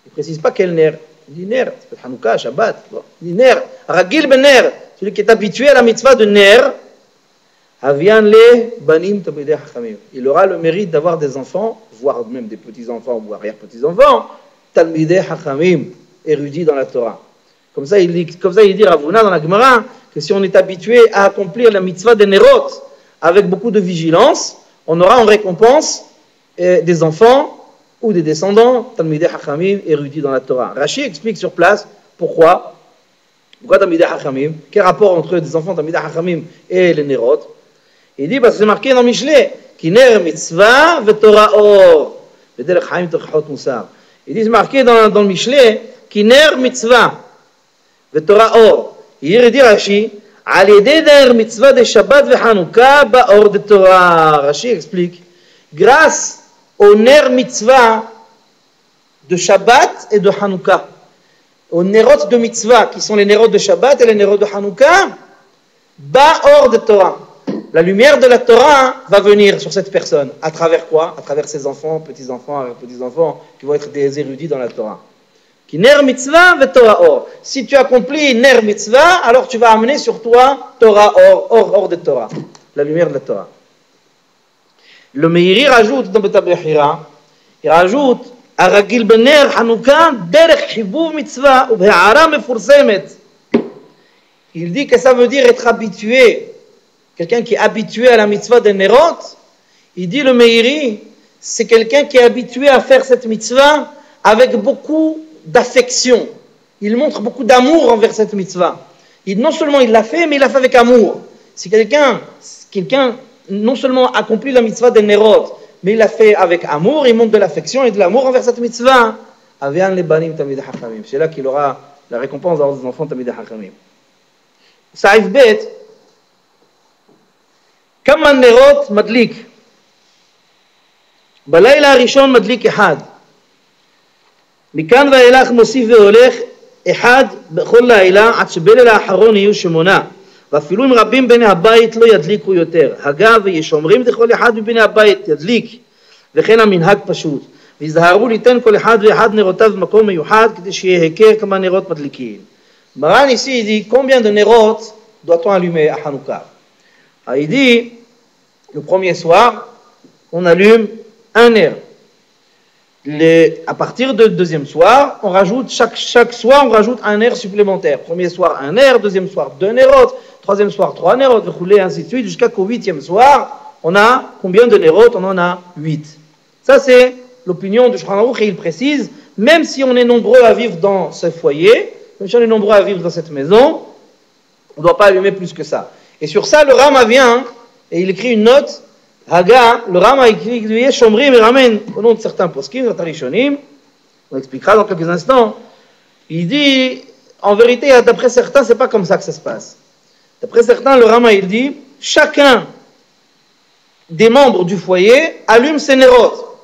[SPEAKER 1] il ne précise pas quel ner, il dit ner, c'est peut-être Hanouka, Shabbat, bon. Il dit ner, Ragil ben ner, celui qui est habitué à la mitzvah de ner, Avian le banim tamidei hachamim. Il aura le mérite d'avoir des enfants, voire même des petits-enfants ou arrière-petits-enfants, talmidei hachamim, érudits dans la Torah. Comme ça, il dit Rav Huna dans la Gemara, que si on est habitué à accomplir la mitzvah des nerot, avec beaucoup de vigilance, on aura en récompense des enfants ou des descendants, Talmidei Hachamim, érudits dans la Torah. Rashi explique sur place pourquoi Talmidei Hachamim, quel rapport entre des enfants Talmidei Hachamim et les Nerot. Il dit, parce que c'est marqué dans Michelet, Kiner mitzvah ve'Torah or. Il dit, c'est marqué dans le Michelet, Kiner mitzvah ve'Torah or. Il dit Rashi, Al yedei ner mitzvah de Shabbat ve'Hanouka ba'or de Torah. Rashi explique, grâce au ner mitzvah de Shabbat et de Hanouka, aux nerot de mitzvah, qui sont les nerot de Shabbat et les nerot de Hanouka, ba'or de Torah. La lumière de la Torah va venir sur cette personne. À travers quoi? À travers ses enfants, petits-enfants, qui vont être des érudits dans la Torah. Qui ner mitzvah ve Torah or. Si tu accomplis ner mitzvah, alors tu vas amener sur toi Torah or de Torah. La lumière de la Torah. Le Meiri rajoute dans Beta Bechira, il rajoute Aragil bener Hanouka derech chibuv mitzvah ou be'ara mefursemet. Il dit que ça veut dire être habitué. Quelqu'un qui est habitué à la mitzvah des Nerot, il dit le Meiri, c'est quelqu'un qui est habitué à faire cette mitzvah avec beaucoup d'affection. Il montre beaucoup d'amour envers cette mitzvah. Non seulement il l'a fait, mais il l'a fait avec amour. Si quelqu'un non seulement accomplit la mitzvah des Nerot, mais il l'a fait avec amour, il montre de l'affection et de l'amour envers cette mitzvah. Avian le banim tamid hachamim. C'est là qu'il aura la récompense d'avoir des enfants tamid hachamim. Saïf bet. כמה נרות מדליק? בלילה הראשון מדליק אחד. מכאן ואילך מוסיף והולך אחד בכל לילה עד שבליל האחרון יהיו 8. ואפילו אם רבים בני הבית לא ידליקו יותר. הגה וישומרים לכל אחד מבני הבית ידליק. וכן המנהג פשוט. ויזהרו ליתן כל אחד ואחד נרותיו במקום מיוחד כדי שיהיה היכר כמה נרות מדליקים. Maran ici il dit combien de nerot doit-on allumer à Hanouka? Il dit, le premier soir, on allume un ner. À partir du deuxième soir, on rajoute, chaque soir, on rajoute un ner supplémentaire. Premier soir, un ner, deuxième soir, 2 nerot, troisième soir, 3 nerot, et ainsi de suite, jusqu'au 8e soir, on a combien de nerot? On en a 8. Ça, c'est l'opinion de Shulchan Aruch, et il précise, même si on est nombreux à vivre dans ce foyer, même si on est nombreux à vivre dans cette maison, on ne doit pas allumer plus que ça. Et sur ça, le Rama vient et il écrit une note. Haga, le Rama écrit Shomrim et ramène au nom de certains poskim, certains rishonim. On expliquera dans quelques instants. Il dit, en vérité, d'après certains, c'est pas comme ça que ça se passe. D'après certains, le Rama il dit, chacun des membres du foyer allume ses nerot.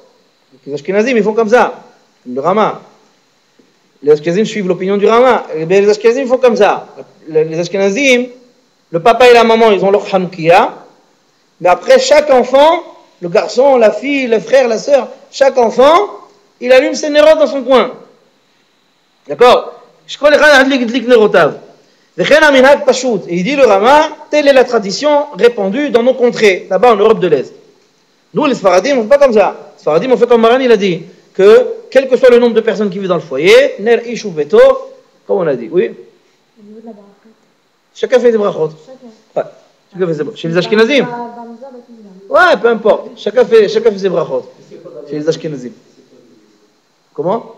[SPEAKER 1] Les Ashkenazim, ils font comme ça. Le Rama. Les Ashkenazim suivent l'opinion du Rama. Les Ashkenazim font comme ça. Les Ashkenazim, le papa et la maman, ils ont leur Hanoukia. Mais après, chaque enfant, le garçon, la fille, le frère, la sœur, chaque enfant, il allume ses nérotes dans son coin. D'accord? Et il dit le Rama, telle est la tradition répandue dans nos contrées, là-bas en Europe de l'Est. Nous, les Sfaradim, on ne fait pas comme ça. Les Sfaradim, on fait comme Maran, il a dit, que quel que soit le nombre de personnes qui vivent dans le foyer, ner ish ou veto, comme on a dit, oui.
[SPEAKER 2] Au niveau de la bracha.
[SPEAKER 1] Chacun fait des brachot. Ouais. Chacun fait ses brachot. Chez les Ashkenazim. Ouais, peu importe. Chacun fait ses brachot. Chez les Ashkenazim. Comment?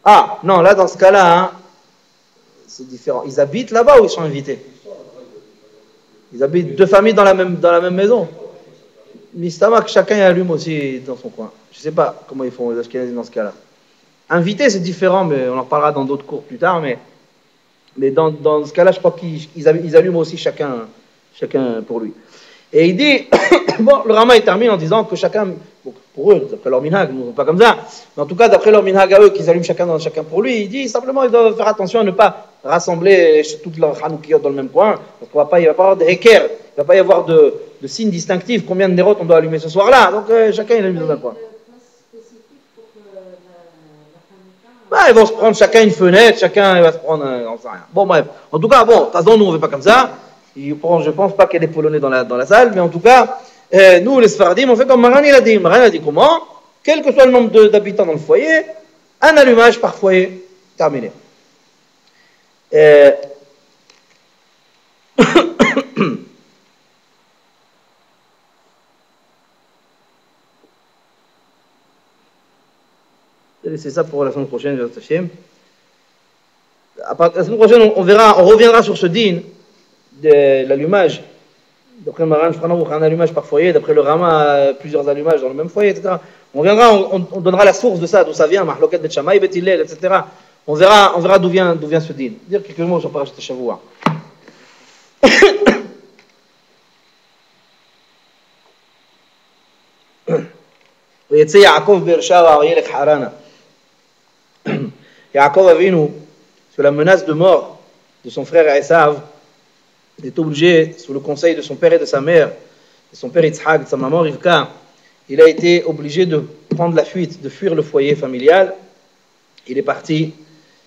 [SPEAKER 1] Ah, non, là, dans ce cas-là, hein, c'est différent. Ils habitent là-bas ou ils sont invités? Ils habitent 2 familles dans la même maison. Mistama, chacun allume aussi dans son coin. Je ne sais pas comment ils font les Ashkenazim dans ce cas-là. Invités, c'est différent, mais on en reparlera dans d'autres cours plus tard. Mais dans ce cas-là, je crois qu'ils allument aussi chacun pour lui. Et il dit, bon, le Rama il termine en disant que chacun, bon, pour eux, d'après leur minhag, nous ne pas comme ça, mais en tout cas, d'après leur minhag à eux, qu'ils allument chacun pour lui, il dit simplement, ils doivent faire attention à ne pas rassembler toute leur Hanoukiyot dans le même coin, parce qu'il il va pas avoir de heker, il ne va pas y avoir de signes distinctifs, combien de nérotes on doit allumer ce soir-là, donc chacun il allume dans un coin. Bah, ils vont se prendre chacun une fenêtre, chacun il va se prendre, on sait rien. Bon, bref. En tout cas, bon, nous on ne fait pas comme ça. Je ne pense pas qu'il y ait des Polonais dans la salle, mais en tout cas, nous les Sfaradim, on fait comme Maran il a dit. Maran a dit comment? Quel que soit le nombre d'habitants dans le foyer, un allumage par foyer, terminé. C'est ça pour la semaine prochaine, la semaine prochaine, on reviendra sur ce dîn de l'allumage. D'après le Maran, un allumage par foyer, d'après le Rama, plusieurs allumages dans le même foyer, etc. On viendra, on donnera la source de ça, d'où ça vient, Mahloket Bet Shammai, Bet Hillel, etc. On verra d'où vient ce dîn. Dire quelques mots sur Parashat Shavua. ויצא יעקב באר שבע וילך חרנה. Yaakov Avinu, sous la menace de mort de son frère Esav, est obligé, sous le conseil de son père et de sa mère, de son père Yitzhak, de sa maman Rivka, il a été obligé de prendre la fuite, de fuir le foyer familial. Il est parti,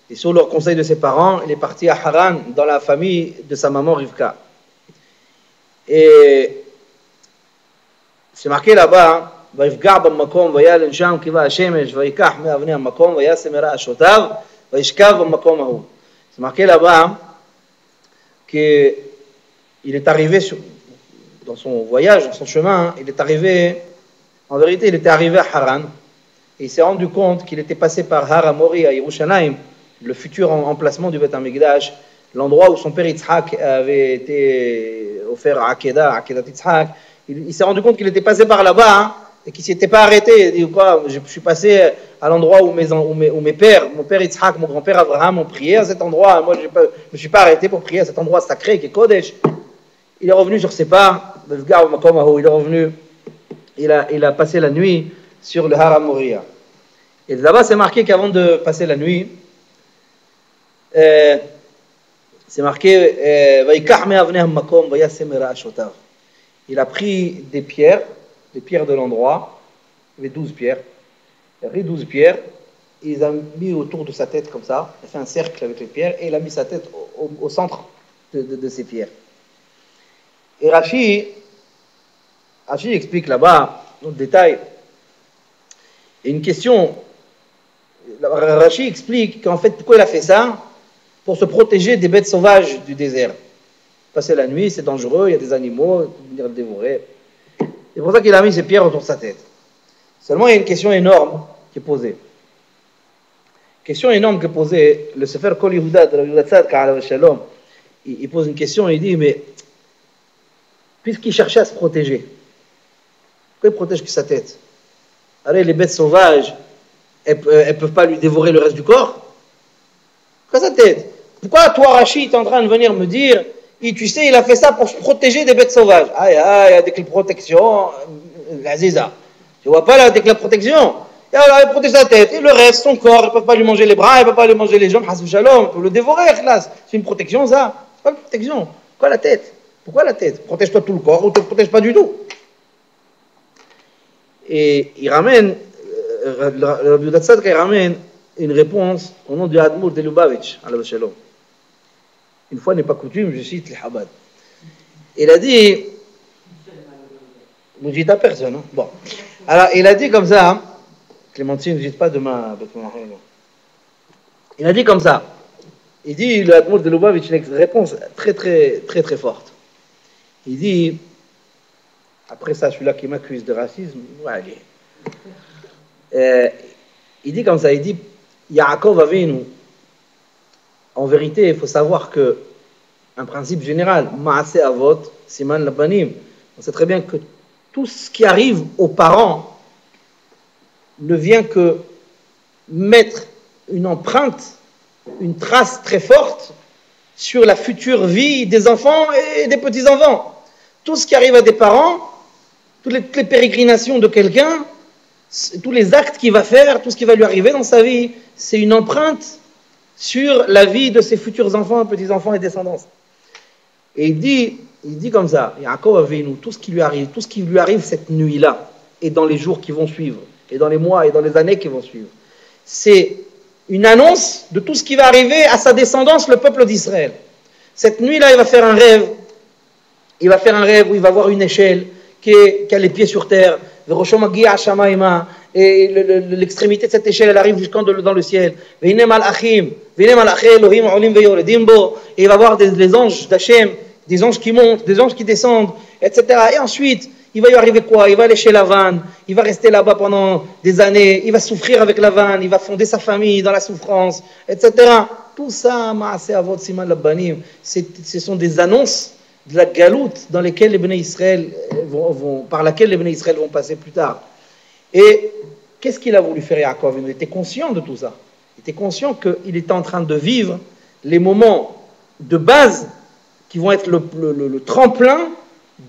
[SPEAKER 1] et sous le conseil de ses parents, il est parti à Haran, dans la famille de sa maman Rivka. Et c'est marqué là-bas, ויפגע במקום וילן שם כיבה השמש ויקח מאבני המקום וישם מרעשותיו וישכב במקום ההוא. C'est marqué là-bas qu'il est arrivé dans son voyage, dans son chemin, il est arrivé, en vérité, il était arrivé à Haran et il s'est rendu compte qu'il était passé par Har HaMori à Yerushalayim, le futur emplacement du Beth HaMikdash, l'endroit où son père Yitzhak avait été offert à Akedat Yitzhak. Il s'est rendu compte qu'il était passé par là-bas et qu'il ne s'était pas arrêté. Il dit quoi, je suis passé à l'endroit où mes pères, mon père Yitzhak, mon grand-père Abraham ont prié à cet endroit. Moi, je ne me suis pas arrêté pour prier à cet endroit sacré qui est Kodesh. Il est revenu sur ses pas. Il est revenu. Il a passé la nuit sur le Har HaMoriah. Et là-bas, c'est marqué qu'avant de passer la nuit, c'est marqué il a pris des pierres de l'endroit, il y avait 12 pierres, il a pris 12 pierres, et il les a mis autour de sa tête comme ça, il a fait un cercle avec les pierres, et il a mis sa tête au centre de ces pierres. Et Rashi explique là-bas, dans le détail, et une question, Rashi explique qu'en fait, pourquoi il a fait ça? Pour se protéger des bêtes sauvages du désert. Passer la nuit, c'est dangereux, il y a des animaux, ils vont venir le dévorer. C'est pour ça qu'il a mis ces pierres autour de sa tête. Seulement, il y a une question énorme qui est posée. Question énorme qui est posée, le Sefer Kol Yehuda de Rabbi Yehuda Tzadka alav shalom, il pose une question, il dit, mais puisqu'il cherchait à se protéger, pourquoi il protège que sa tête? Alors les bêtes sauvages, elles ne peuvent pas lui dévorer le reste du corps? Pourquoi sa tête? Pourquoi toi, Rachid, tu es en train de venir me dire, tu sais, il a fait ça pour se protéger des bêtes sauvages? Aïe, avec la protection, l'Aziza. Tu vois pas là, avec la protection? Et alors, il protège sa tête, et le reste, son corps, ils ne peuvent pas lui manger les bras, ils ne peuvent pas lui manger les jambes, hasou shalom, ils peuvent le dévorer, classe. C'est une protection, ça? C'est pas une protection. Pourquoi la tête? Pourquoi la tête? Protège-toi tout le corps ou ne te protège pas du tout? Et il ramène, le Rabbi Yehuda Tzadka, il ramène une réponse au nom du Admour de Lubavitch, alav shalom. Une fois n'est pas coutume, je cite les Chabad. Il a dit, vous dites à personne, hein? Bon. Alors, il a dit comme ça, hein? Clémentine, ne dites pas demain. Il a dit comme ça. Il dit, le Admour de Lubavitch, une réponse très, très, très, très forte. Il dit, après ça, celui-là qui m'accuse de racisme, allez. Il dit comme ça, il dit, Yaakov Avinu, en vérité, il faut savoir que, un principe général, Ma'aseh Avot, Siman Labanim, on sait très bien que tout ce qui arrive aux parents ne vient que mettre une empreinte, une trace très forte sur la future vie des enfants et des petits-enfants. Tout ce qui arrive à des parents, toutes les pérégrinations de quelqu'un, tous les actes qu'il va faire, tout ce qui va lui arriver dans sa vie, c'est une empreinte sur la vie de ses futurs enfants, petits-enfants et descendants. Et il dit comme ça, Yaakov Avinu, tout ce qui lui arrive cette nuit-là, et dans les jours qui vont suivre, et dans les mois et dans les années qui vont suivre, c'est une annonce de tout ce qui va arriver à sa descendance, le peuple d'Israël. Cette nuit-là, il va faire un rêve où il va voir une échelle qui a les pieds sur terre, et l'extrémité de cette échelle, elle arrive jusqu'en dans le ciel. Et il va voir les anges d'Hachem, des anges qui montent, des anges qui descendent, etc. Et ensuite, il va y arriver quoi? Il va aller chez Lavan, il va rester là-bas pendant des années, il va souffrir avec Lavan, il va fonder sa famille dans la souffrance, etc. Tout ça, Ma'aseh Avot Siman Labbanim, ce sont des annonces de la galoute dans lesquelles les Bnei Israël par laquelle les Bnei Israël vont passer plus tard. Et qu'est-ce qu'il a voulu faire Yaakov? Il était conscient de tout ça. Il était conscient qu'il était en train de vivre les moments de base qui vont être le tremplin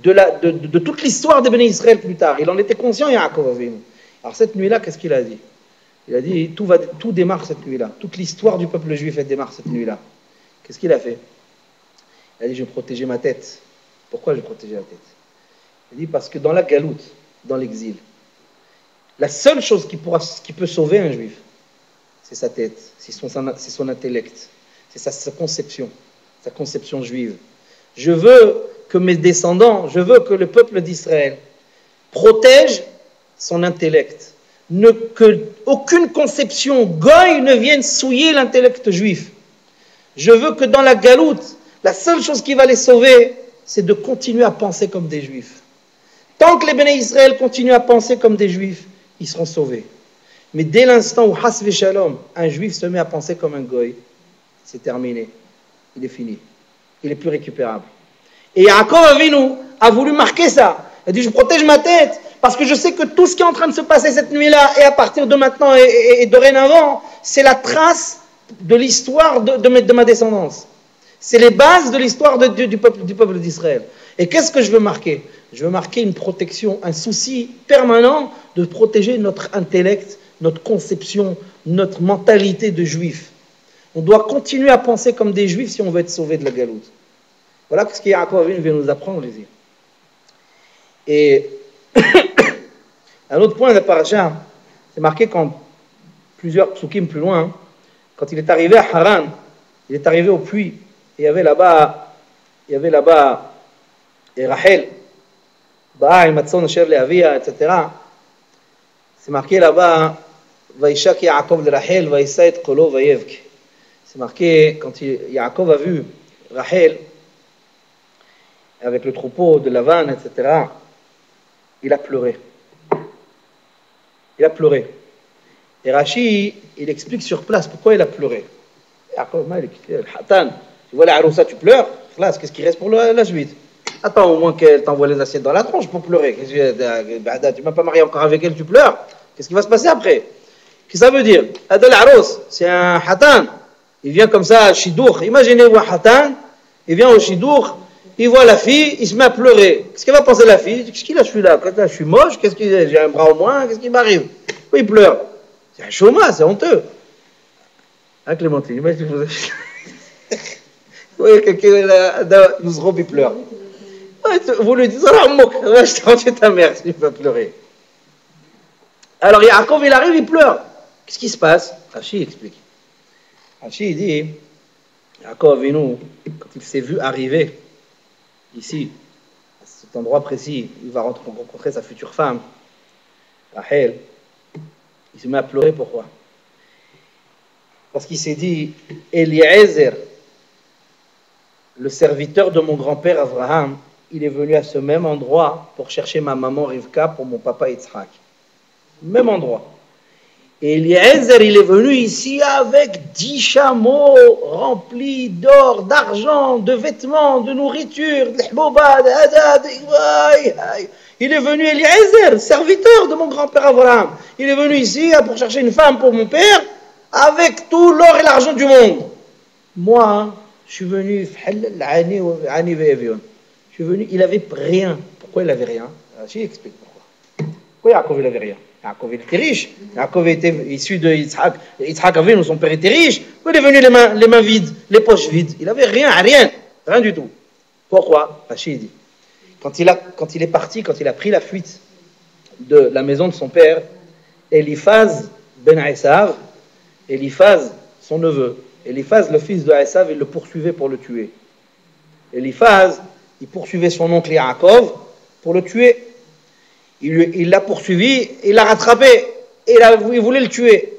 [SPEAKER 1] de toute l'histoire des Bnei Israël plus tard. Il en était conscient, Yaakov Avinu. Alors cette nuit-là, qu'est-ce qu'il a dit? Il a dit, tout démarre cette nuit-là. Toute l'histoire du peuple juif, elle démarre cette nuit-là. Qu'est-ce qu'il a fait? Il a dit, je vais protéger ma tête. Pourquoi je vais protéger la tête? Il a dit, parce que dans la galoute, dans l'exil, la seule chose qui peut sauver un juif, c'est sa tête, c'est son intellect, c'est sa conception juive. Je veux que mes descendants, je veux que le peuple d'Israël protège son intellect. Que aucune conception goy ne vienne souiller l'intellect juif. Je veux que dans la galoute, la seule chose qui va les sauver, c'est de continuer à penser comme des juifs. Tant que les Bnei Israël continuent à penser comme des juifs, ils seront sauvés. Mais dès l'instant où Has Shalom, un juif se met à penser comme un goy, c'est terminé. Il est fini. Il n'est plus récupérable. Et Yaakov Avinu a voulu marquer ça. Il a dit, je protège ma tête, parce que je sais que tout ce qui est en train de se passer cette nuit-là, et à partir de maintenant et dorénavant, c'est la trace de l'histoire de ma descendance. C'est les bases de l'histoire du peuple d'Israël. Et qu'est-ce que je veux marquer? Je veux marquer une protection, un souci permanent de protéger notre intellect, notre conception, notre mentalité de juif. On doit continuer à penser comme des juifs si on veut être sauvé de la galoute. Voilà ce que Yaakov Avinu vient nous apprendre, les yeux. Et un autre point de la paracha, c'est marqué quand plusieurs psukim plus loin, quand il est arrivé à Haran, il est arrivé au puits, et il y avait là-bas et Rachel, etc. C'est marqué là-bas, Vaishak Yaakov le Rachel, Vaïsa et Kolo Vayevk. C'est marqué quand Yaakov a vu Rachel avec le troupeau de Lavan, etc. Il a pleuré. Il a pleuré. Et Rashi, il explique sur place pourquoi il a pleuré. Yaakov Malik, le Hatan, tu vois la Aroussa, tu pleures. Qu'est-ce qui reste pour la suite? Attends au moins qu'elle t'envoie les assiettes dans la tronche pour pleurer. Tu ne m'as pas marié encore avec elle, tu pleures. Qu'est-ce qui va se passer après? Qu'est-ce que ça veut dire? Adal Arous, c'est un Hatan. Il vient comme ça à Shidour. Imaginez-vous un Hatan, il vient au Shidour, il voit la fille, il se met à pleurer. Qu'est-ce qu'elle va penser la fille? Qu'est-ce qu'il a, je suis là? Quand je suis moche, j'ai un bras au moins, qu'est-ce qui m'arrive? Pourquoi il pleure? C'est un chômage, c'est honteux. Hein, Clémentine, imagine vous voyez quelqu'un nous robe, il pleure. Vous lui dites, je t'ai rendu ta mère, il va pleurer. Alors Yaakov, il arrive, il pleure. Qu'est-ce qui se passe? Rashi explique. Rashi dit, Yaakov Avinu, quand il s'est vu arriver ici, à cet endroit précis, il va rencontrer sa future femme, Rachel, il se met à pleurer. Pourquoi? Parce qu'il s'est dit, Eliezer, le serviteur de mon grand-père Abraham, il est venu à ce même endroit pour chercher ma maman Rivka pour mon papa Yitzhak. Même endroit. Et Eliezer, il est venu ici avec 10 chameaux remplis d'or, d'argent, de vêtements, de nourriture, de l'hbouba, de hadad. Il est venu, Eliezer, serviteur de mon grand-père Abraham. Il est venu ici pour chercher une femme pour mon père avec tout l'or et l'argent du monde. Moi, je suis venu, il n'avait rien. Pourquoi il n'avavait rien? Je explique pourquoi. Pourquoi Yaakov il n'avait rien? Yaakov était riche. Yaakov était issu de Yitzhak. Yitzhak avait, son père était riche. Il est venu les mains vides, les poches vides. Il n'avait rien du tout. Pourquoi? Rachid dit. Quand il est parti, quand il a pris la fuite de la maison de son père, Eliphaz ben Esav, Eliphaz, son neveu, Eliphaz, le fils de Esav, il le poursuivait pour le tuer. Eliphaz, il poursuivait son oncle Yaakov pour le tuer. Il l'a poursuivi, il l'a rattrapé, et il voulait le tuer.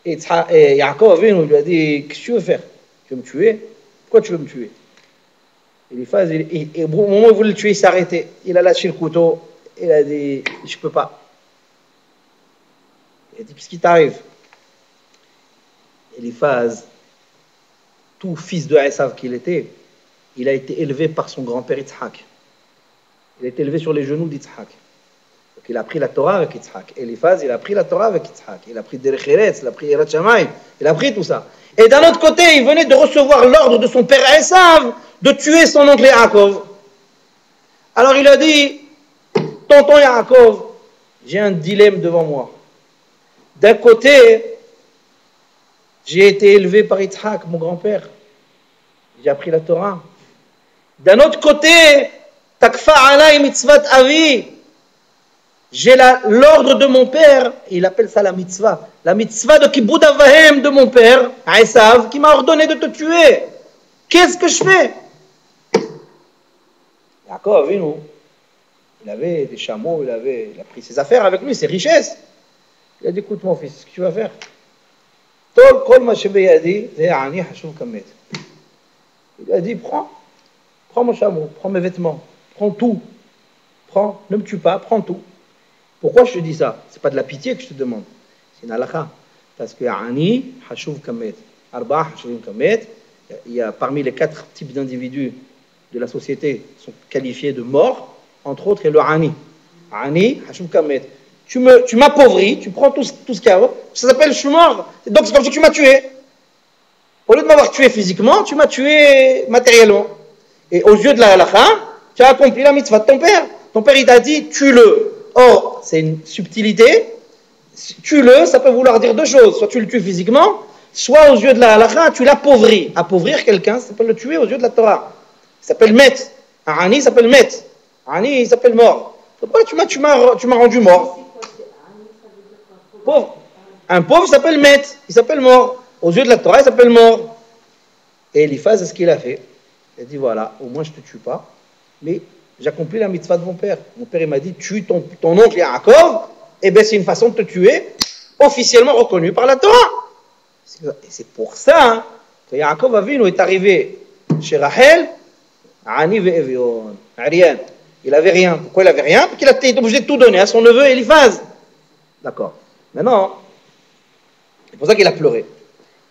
[SPEAKER 1] Et Yaakov lui a dit, qu'est-ce que tu veux faire? Tu veux me tuer? Pourquoi tu veux me tuer? Eliphaz, au moment où il voulait le tuer, il s'est arrêté. Il a lâché le couteau, Il a dit, je ne peux pas. Il a dit, qu'est-ce qui t'arrive? Eliphaz, tout fils de Esav qu'il était, il a été élevé par son grand-père Yitzhak. Il a été élevé sur les genoux d'Yitzhak. Donc il a pris la Torah avec Yitzhak. Eliphaz, il a pris la Torah avec Yitzhak. Il a pris Derech Eretz, il a pris Yirat Shamayim, il a pris tout ça. Et d'un autre côté, il venait de recevoir l'ordre de son père Esav de tuer son oncle Yaakov. Alors il a dit, tonton Yaakov, j'ai un dilemme devant moi. D'un côté, j'ai été élevé par Yitzhak, mon grand-père. J'ai appris la Torah. D'un autre côté, takfa alay mitzvat avi. J'ai l'ordre de mon père, il appelle ça la mitzvah de Kibbout Avahem de mon père, Esav, qui m'a ordonné de te tuer. Qu'est-ce que je fais? Yaakov, nous, il avait des chameaux, il a pris ses affaires avec lui, ses richesses. Il a dit, écoute mon fils, qu'est-ce que tu vas faire? Il a dit, prends mon chameau, prends mes vêtements, prends tout. Ne me tue pas, prends tout. Pourquoi je te dis ça? Ce n'est pas de la pitié que je te demande. C'est une halakha. Parce que Ani, Hashuv Kamet, Arba, Hashuvim Kamet, il y a parmi les 4 types d'individus de la société sont qualifiés de morts, entre autres, il y a le Ani. Ani, Hashuv Kamet. Tu m'appauvris, tu prends tout ce qu'il y a, ça s'appelle je suis mort. Donc c'est comme si tu m'as tué. Au lieu de m'avoir tué physiquement, tu m'as tué matériellement. Et aux yeux de la halakha, tu as accompli la mitzvah de ton père. Ton père, il t'a dit, tue-le. Or, c'est une subtilité. Tue-le, ça peut vouloir dire 2 choses. Soit tu le tues physiquement, soit aux yeux de la halakha, tu l'appauvris. Appauvrir quelqu'un, ça s'appelle le tuer aux yeux de la Torah. Ça s'appelle met. Un ani s'appelle met. Un ani, il s'appelle mort. Pourquoi tu m'as rendu mort? Pauvre. Un pauvre s'appelle met. Il s'appelle mort. Aux yeux de la Torah, il s'appelle mort. Et Eliphaz, c'est ce qu'il a fait. Il a dit, voilà, au moins je ne te tue pas, mais j'accomplis la mitzvah de mon père. Mon père, il m'a dit, tue ton oncle Yaakov, et bien c'est une façon de te tuer, officiellement reconnue par la Torah. Et c'est pour ça que Yaakov Avinu est arrivé chez Rachel, Ani ve'evion, Arian. Il n'avait rien. Pourquoi il n'avait rien? Parce qu'il a été obligé de tout donner à son neveu Eliphaz. D'accord. Maintenant, c'est pour ça qu'il a pleuré.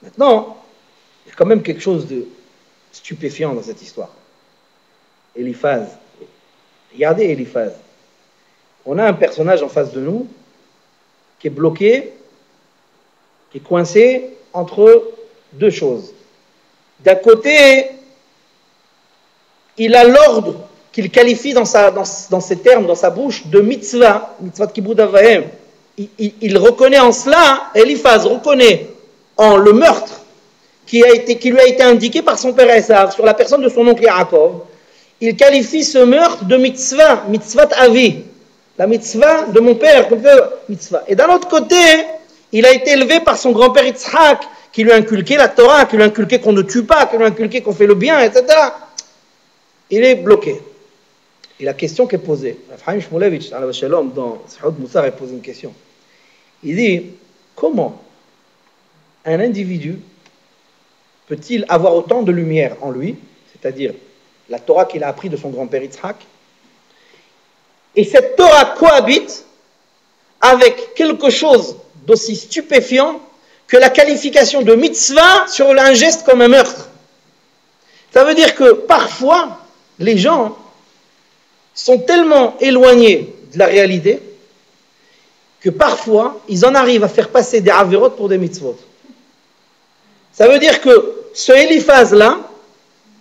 [SPEAKER 1] Maintenant, il y a quand même quelque chose de stupéfiant dans cette histoire. Eliphaz. Regardez Eliphaz. On a un personnage en face de nous qui est bloqué, qui est coincé entre 2 choses. D'un côté, il a l'ordre qu'il qualifie dans ses termes, dans sa bouche, de mitzvah de Kibbout Avahem. Il reconnaît en cela, Eliphaz reconnaît en le meurtre qui lui a été indiqué par son père Esav sur la personne de son oncle Yaakov. Il qualifie ce meurtre de mitzvah avi, la mitzvah de mon père, mitzvah. Et d'un autre côté, il a été élevé par son grand-père Yitzhak, qui lui a inculqué la Torah, qui lui a inculqué qu'on ne tue pas, qui lui a inculqué qu'on fait le bien, etc. Il est bloqué. Et la question qui est posée, Chaim Shmulevitch, dans Sahud Moussar, il pose une question. Il dit, comment un individu peut-il avoir autant de lumière en lui, c'est-à-dire la Torah qu'il a appris de son grand-père Yitzhak, et cette Torah cohabite avec quelque chose d'aussi stupéfiant que la qualification de mitzvah sur un geste comme un meurtre. Ça veut dire que parfois, les gens sont tellement éloignés de la réalité que parfois, ils en arrivent à faire passer des avérotes pour des mitzvot. Ça veut dire que ce Eliphaz-là,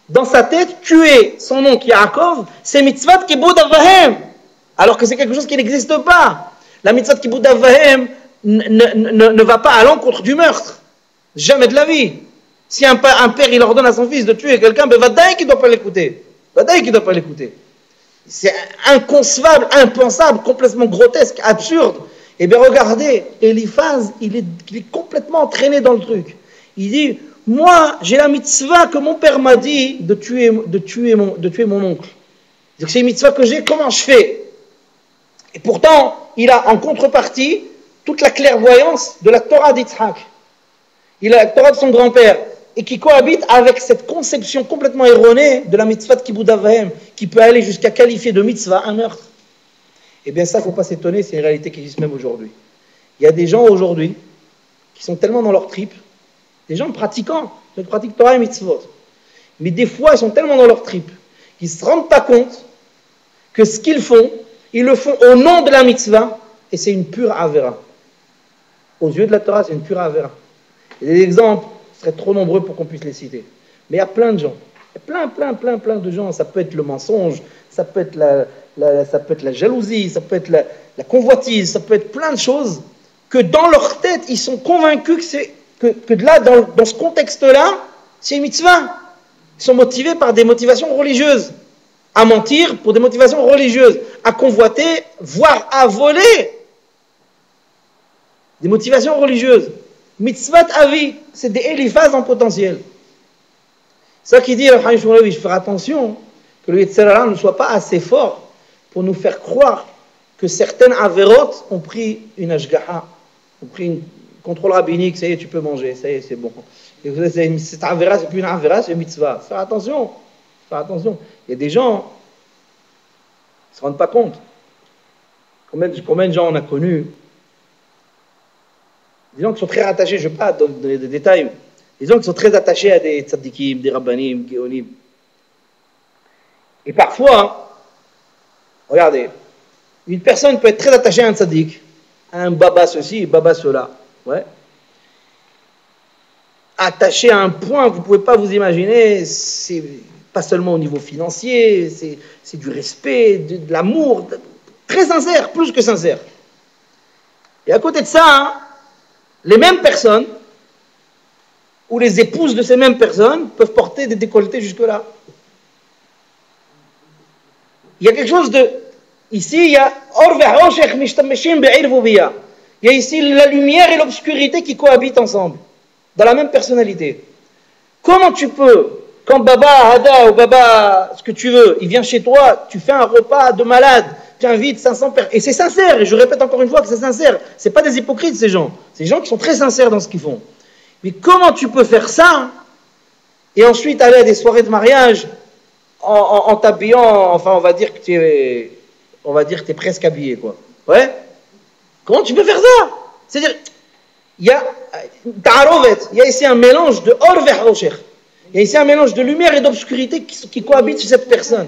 [SPEAKER 1] dans sa tête, tuer son oncle Yaakov, c'est mitzvah de Kibbout Avahem, alors que c'est quelque chose qui n'existe pas. La mitzvah de Kibbout Avahem ne va pas à l'encontre du meurtre. Jamais de la vie. Si un père il ordonne à son fils de tuer quelqu'un, ben vadaï qu'il ne doit pas l'écouter. Vadaï qu'il ne doit pas l'écouter. C'est inconcevable, impensable, complètement grotesque, absurde. Eh bien regardez, Eliphaz, il est complètement entraîné dans le truc. Il dit, moi j'ai la mitzvah que mon père m'a dit de tuer mon oncle. C'est une mitzvah que j'ai, comment je fais? Et pourtant, il a en contrepartie toute la clairvoyance de la Torah d'Yitzhak. Il a la Torah de son grand-père, et qui cohabite avec cette conception complètement erronée de la mitzvah de Kibbout Avahem, qui peut aller jusqu'à qualifier de mitzvah un meurtre. Eh bien ça, il ne faut pas s'étonner, c'est une réalité qui existe même aujourd'hui. Il y a des gens aujourd'hui qui sont tellement dans leur trip, des gens pratiquants, qui pratiquent Torah et Mitzvot, mais des fois ils sont tellement dans leur trip qu'ils ne se rendent pas compte que ce qu'ils font, ils le font au nom de la mitzvah, et c'est une pure avera. Aux yeux de la Torah, c'est une pure avera. Et les exemples seraient trop nombreux pour qu'on puisse les citer. Mais il y a plein de gens, il y a plein de gens, ça peut être le mensonge, ça peut être la jalousie, ça peut être la convoitise, ça peut être plein de choses, que dans leur tête, ils sont convaincus que là, dans ce contexte-là, c'est une mitzvah. Ils sont motivés par des motivations religieuses. À mentir pour des motivations religieuses. À convoiter, voire à voler. Des motivations religieuses. Mitzvat avi, c'est des Eliphaz en potentiel. C'est ça qui dit, il faut faire attention que le Yetzer Hara ne soit pas assez fort pour nous faire croire que certaines avérotes ont pris une ashgaha, ont pris un contrôle rabbinique, ça y est, tu peux manger, ça y est, c'est bon. Et vous savez, cette avéra, c'est plus une avéra, c'est une mitzvah. Faire attention, faire attention. Il y a des gens qui ne se rendent pas compte. Combien de gens on a connus? Des gens qui sont très rattachés, je ne vais pas donner des détails, des gens qui sont très attachés à des tzaddikim, des rabbanim, géonim. Et parfois, regardez, une personne peut être très attachée à un tzaddik, à un baba ceci, baba cela. Ouais. Attaché à un point que vous ne pouvez pas vous imaginer, c'est pas seulement au niveau financier, c'est du respect, de l'amour, très sincère, plus que sincère. Et à côté de ça, les mêmes personnes, ou les épouses de ces mêmes personnes, peuvent porter des décolletés jusque-là. Il y a quelque chose de... Ici, il y a... Il y a ici la lumière et l'obscurité qui cohabitent ensemble, dans la même personnalité. Comment tu peux, quand Baba, Hada ou Baba, ce que tu veux, il vient chez toi, tu fais un repas de malade, tu invites 500 personnes, et c'est sincère, et je répète encore une fois que c'est sincère, c'est pas des hypocrites ces gens, c'est des gens qui sont très sincères dans ce qu'ils font. Mais comment tu peux faire ça, et ensuite aller à des soirées de mariage, en t'habillant, enfin on va dire que tu es presque habillé, quoi. Ouais? Comment tu peux faire ça? C'est-à-dire, il y a ici un mélange de or vers rocher. Il y a ici un mélange de lumière et d'obscurité qui cohabitent sur cette personne.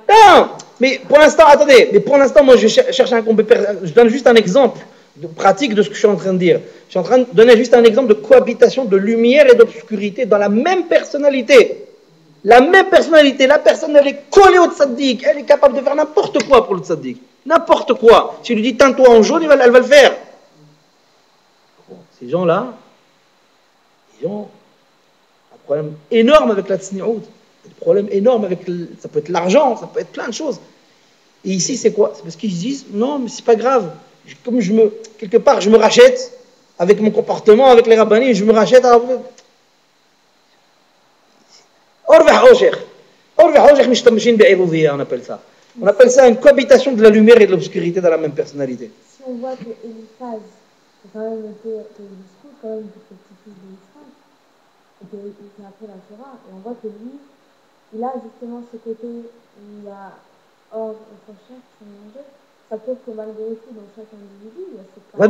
[SPEAKER 1] Non, mais pour l'instant, attendez, mais pour l'instant, moi je cherche je donne juste un exemple pratique de ce que je suis en train de dire. Je suis en train de donner juste un exemple de cohabitation de lumière et d'obscurité dans la même personnalité. La même personnalité, la personne elle est collée au tzaddik, elle est capable de faire n'importe quoi pour le tzaddik. N'importe quoi. Si tu lui dis teins-toi en jaune, elle va le faire. Ces gens-là, ils ont un problème énorme avec la tsniout, un problème énorme avec, ça peut être l'argent, ça peut être plein de choses. Et ici, c'est quoi? C'est parce qu'ils disent, non, mais c'est pas grave. Comme quelque part, je me rachète avec mon comportement, avec les rabbanis, je me rachète. On appelle ça. On appelle ça une cohabitation de la lumière et de l'obscurité dans la même personnalité.
[SPEAKER 2] Si on voit que Eliphaz, c'est quand même été discours, quand même, du petit-fils de Israël, et qu'il a appris la Torah, et on voit que lui, il a justement ce côté où il y a or et prochain qui sont mélangés. Ça prouve que malgré tout, dans chaque individu, il y a cette part.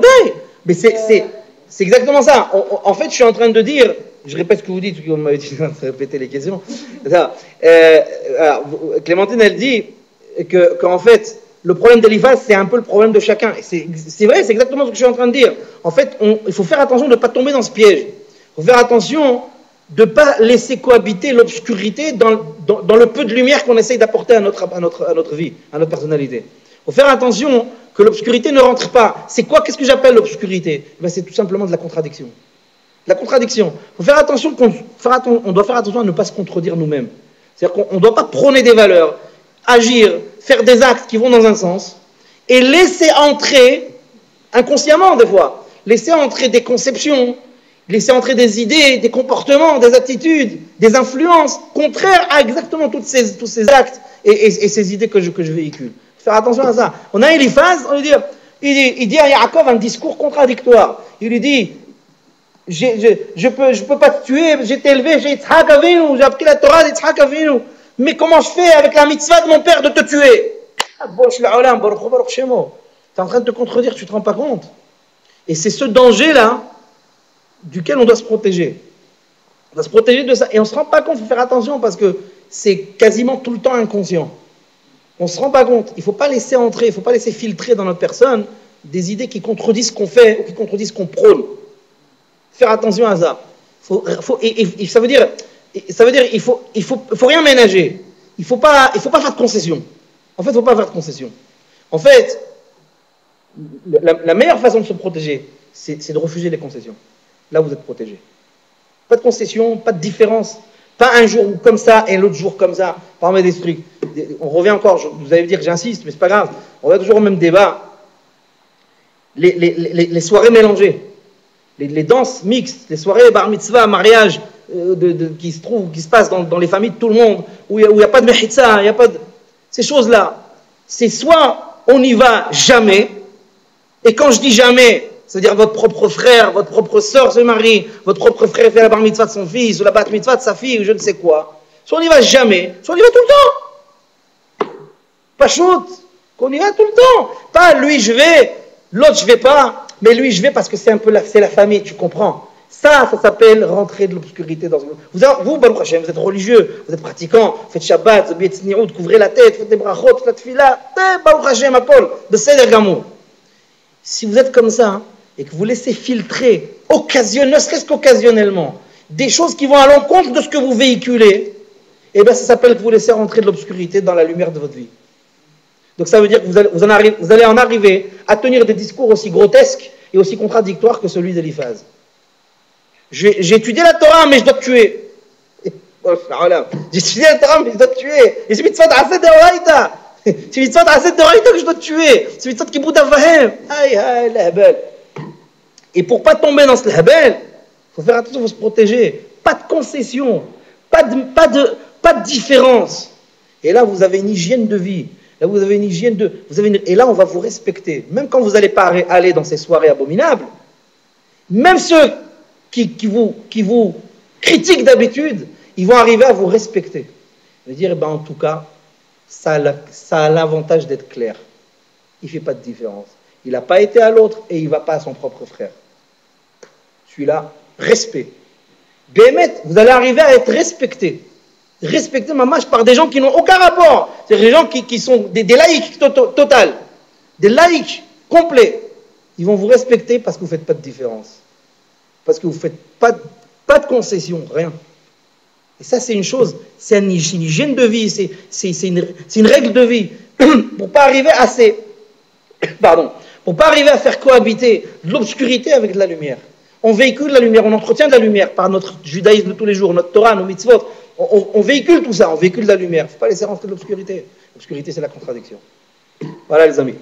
[SPEAKER 1] Mais c'est exactement ça. En fait, je suis en train de dire, je répète ce que vous dites, parce que vous m'avez dit de répéter les questions. Clémentine, elle dit qu'en fait, le problème d'Eliphaz, c'est un peu le problème de chacun. C'est vrai, c'est exactement ce que je suis en train de dire. En fait, il faut faire attention de ne pas tomber dans ce piège. Il faut faire attention de ne pas laisser cohabiter l'obscurité dans le peu de lumière qu'on essaye d'apporter à notre vie, à notre personnalité. Il faut faire attention que l'obscurité ne rentre pas. C'est quoi? Qu'est-ce que j'appelle l'obscurité? C'est tout simplement de la contradiction. La contradiction. Il faut faire attention, on doit faire attention à ne pas se contredire nous-mêmes. C'est-à-dire qu'on ne doit pas prôner des valeurs, agir, faire des actes qui vont dans un sens, et laisser entrer, inconsciemment des fois, laisser entrer des conceptions, laisser entrer des idées, des comportements, des attitudes, des influences contraires à exactement tous ces actes et ces idées que je véhicule. Faire attention à ça. On a Eliphaz, il dit à Yaakov un discours contradictoire. Il lui dit, je peux pas te tuer, j'ai été élevé, j'ai Yitzhak Avinu, j'ai appris la Torah d'Yitzhak Avinu. Mais comment je fais avec la mitzvah de mon père de te tuer? Tu es en train de te contredire, tu ne te rends pas compte. Et c'est ce danger-là duquel on doit se protéger. On doit se protéger de ça. Et on ne se rend pas compte, il faut faire attention parce que c'est quasiment tout le temps inconscient. On ne se rend pas compte. Il ne faut pas laisser entrer, il ne faut pas laisser filtrer dans notre personne des idées qui contredisent ce qu'on fait ou qui contredisent ce qu'on prône. Faire attention à ça. Et ça veut dire il faut rien ménager. Il faut pas faire de concession. En fait, il ne faut pas faire de concession. En fait, la meilleure façon de se protéger, c'est de refuser les concessions. Là, vous êtes protégé. Pas de concession, pas de différence. Pas un jour comme ça et l'autre jour comme ça. Par mes trucs. On revient encore, vous allez me dire, j'insiste, mais c'est pas grave. On revient toujours au même débat. Les soirées mélangées, les danses mixtes, les soirées bar mitzvah, mariage qui se passent dans les familles de tout le monde, où il n'y a pas de mechitza, il n'y a pas de... Ces choses-là, c'est soit on n'y va jamais, et quand je dis jamais, c'est-à-dire votre propre frère, votre propre sœur se marie, votre propre frère fait la bar mitzvah de son fils, ou la bat mitzvah de sa fille, ou je ne sais quoi, soit on n'y va jamais, soit on y va tout le temps. Pas chaude, qu'on y va tout le temps. Pas lui je vais, l'autre je vais pas, mais lui je vais parce que c'est un peu c'est la famille, tu comprends. Ça s'appelle rentrer de l'obscurité dans vous, Baruch Hashem, vous êtes religieux, vous êtes pratiquants, vous faites Shabbat, vous couvrez la tête, vous faites des brachot, vous faites la tefila, Baruch Hashem, Apol, de Seder Gamour. Si vous êtes comme ça, et que vous laissez filtrer, ne serait-ce qu'occasionnellement, des choses qui vont à l'encontre de ce que vous véhiculez, eh bien ça s'appelle que vous laissez rentrer de l'obscurité dans la lumière de votre vie. Donc ça veut dire que vous allez en arriver à tenir des discours aussi grotesques et aussi contradictoires que celui d'Eliphaz. J'ai étudié la Torah, mais je dois te tuer. J'ai étudié la Torah, mais je dois te tuer. Et c'est mitzvot ased deoraita. C'est mitzvot ased deoraita que je dois te tuer. C'est mitzvot kibud avahem. Aïe, aïe, l'habel. Et pour ne pas tomber dans ce l'habel, il faut faire attention, il faut se protéger. Pas de concession, pas de différence. Et là, vous avez une hygiène de vie. Là, vous avez une hygiène de... Et là, on va vous respecter. Même quand vous n'allez pas aller dans ces soirées abominables, même ceux qui vous critiquent d'habitude, ils vont arriver à vous respecter. Ils vont dire, en tout cas, ça a l'avantage d'être clair. Il ne fait pas de différence. Il n'a pas été à l'autre et il ne va pas à son propre frère. Celui-là, respect. Béhémet, vous allez arriver à être respecté. Respecté, mamash, par des gens qui n'ont aucun rapport. C'est des gens qui sont des laïcs total. Des laïcs complets. Ils vont vous respecter parce que vous ne faites pas de différence. Parce que vous ne faites pas de concession, rien. Et ça, c'est une chose, c'est une hygiène de vie, c'est une règle de vie. Pour pas arriver à pour pas arriver à faire cohabiter de l'obscurité avec de la lumière. On véhicule la lumière, on entretient de la lumière par notre judaïsme de tous les jours, notre Torah, nos mitzvot. On véhicule tout ça, on véhicule de la lumière. Il ne faut pas laisser rentrer de l'obscurité. L'obscurité, c'est la contradiction. Voilà les amis.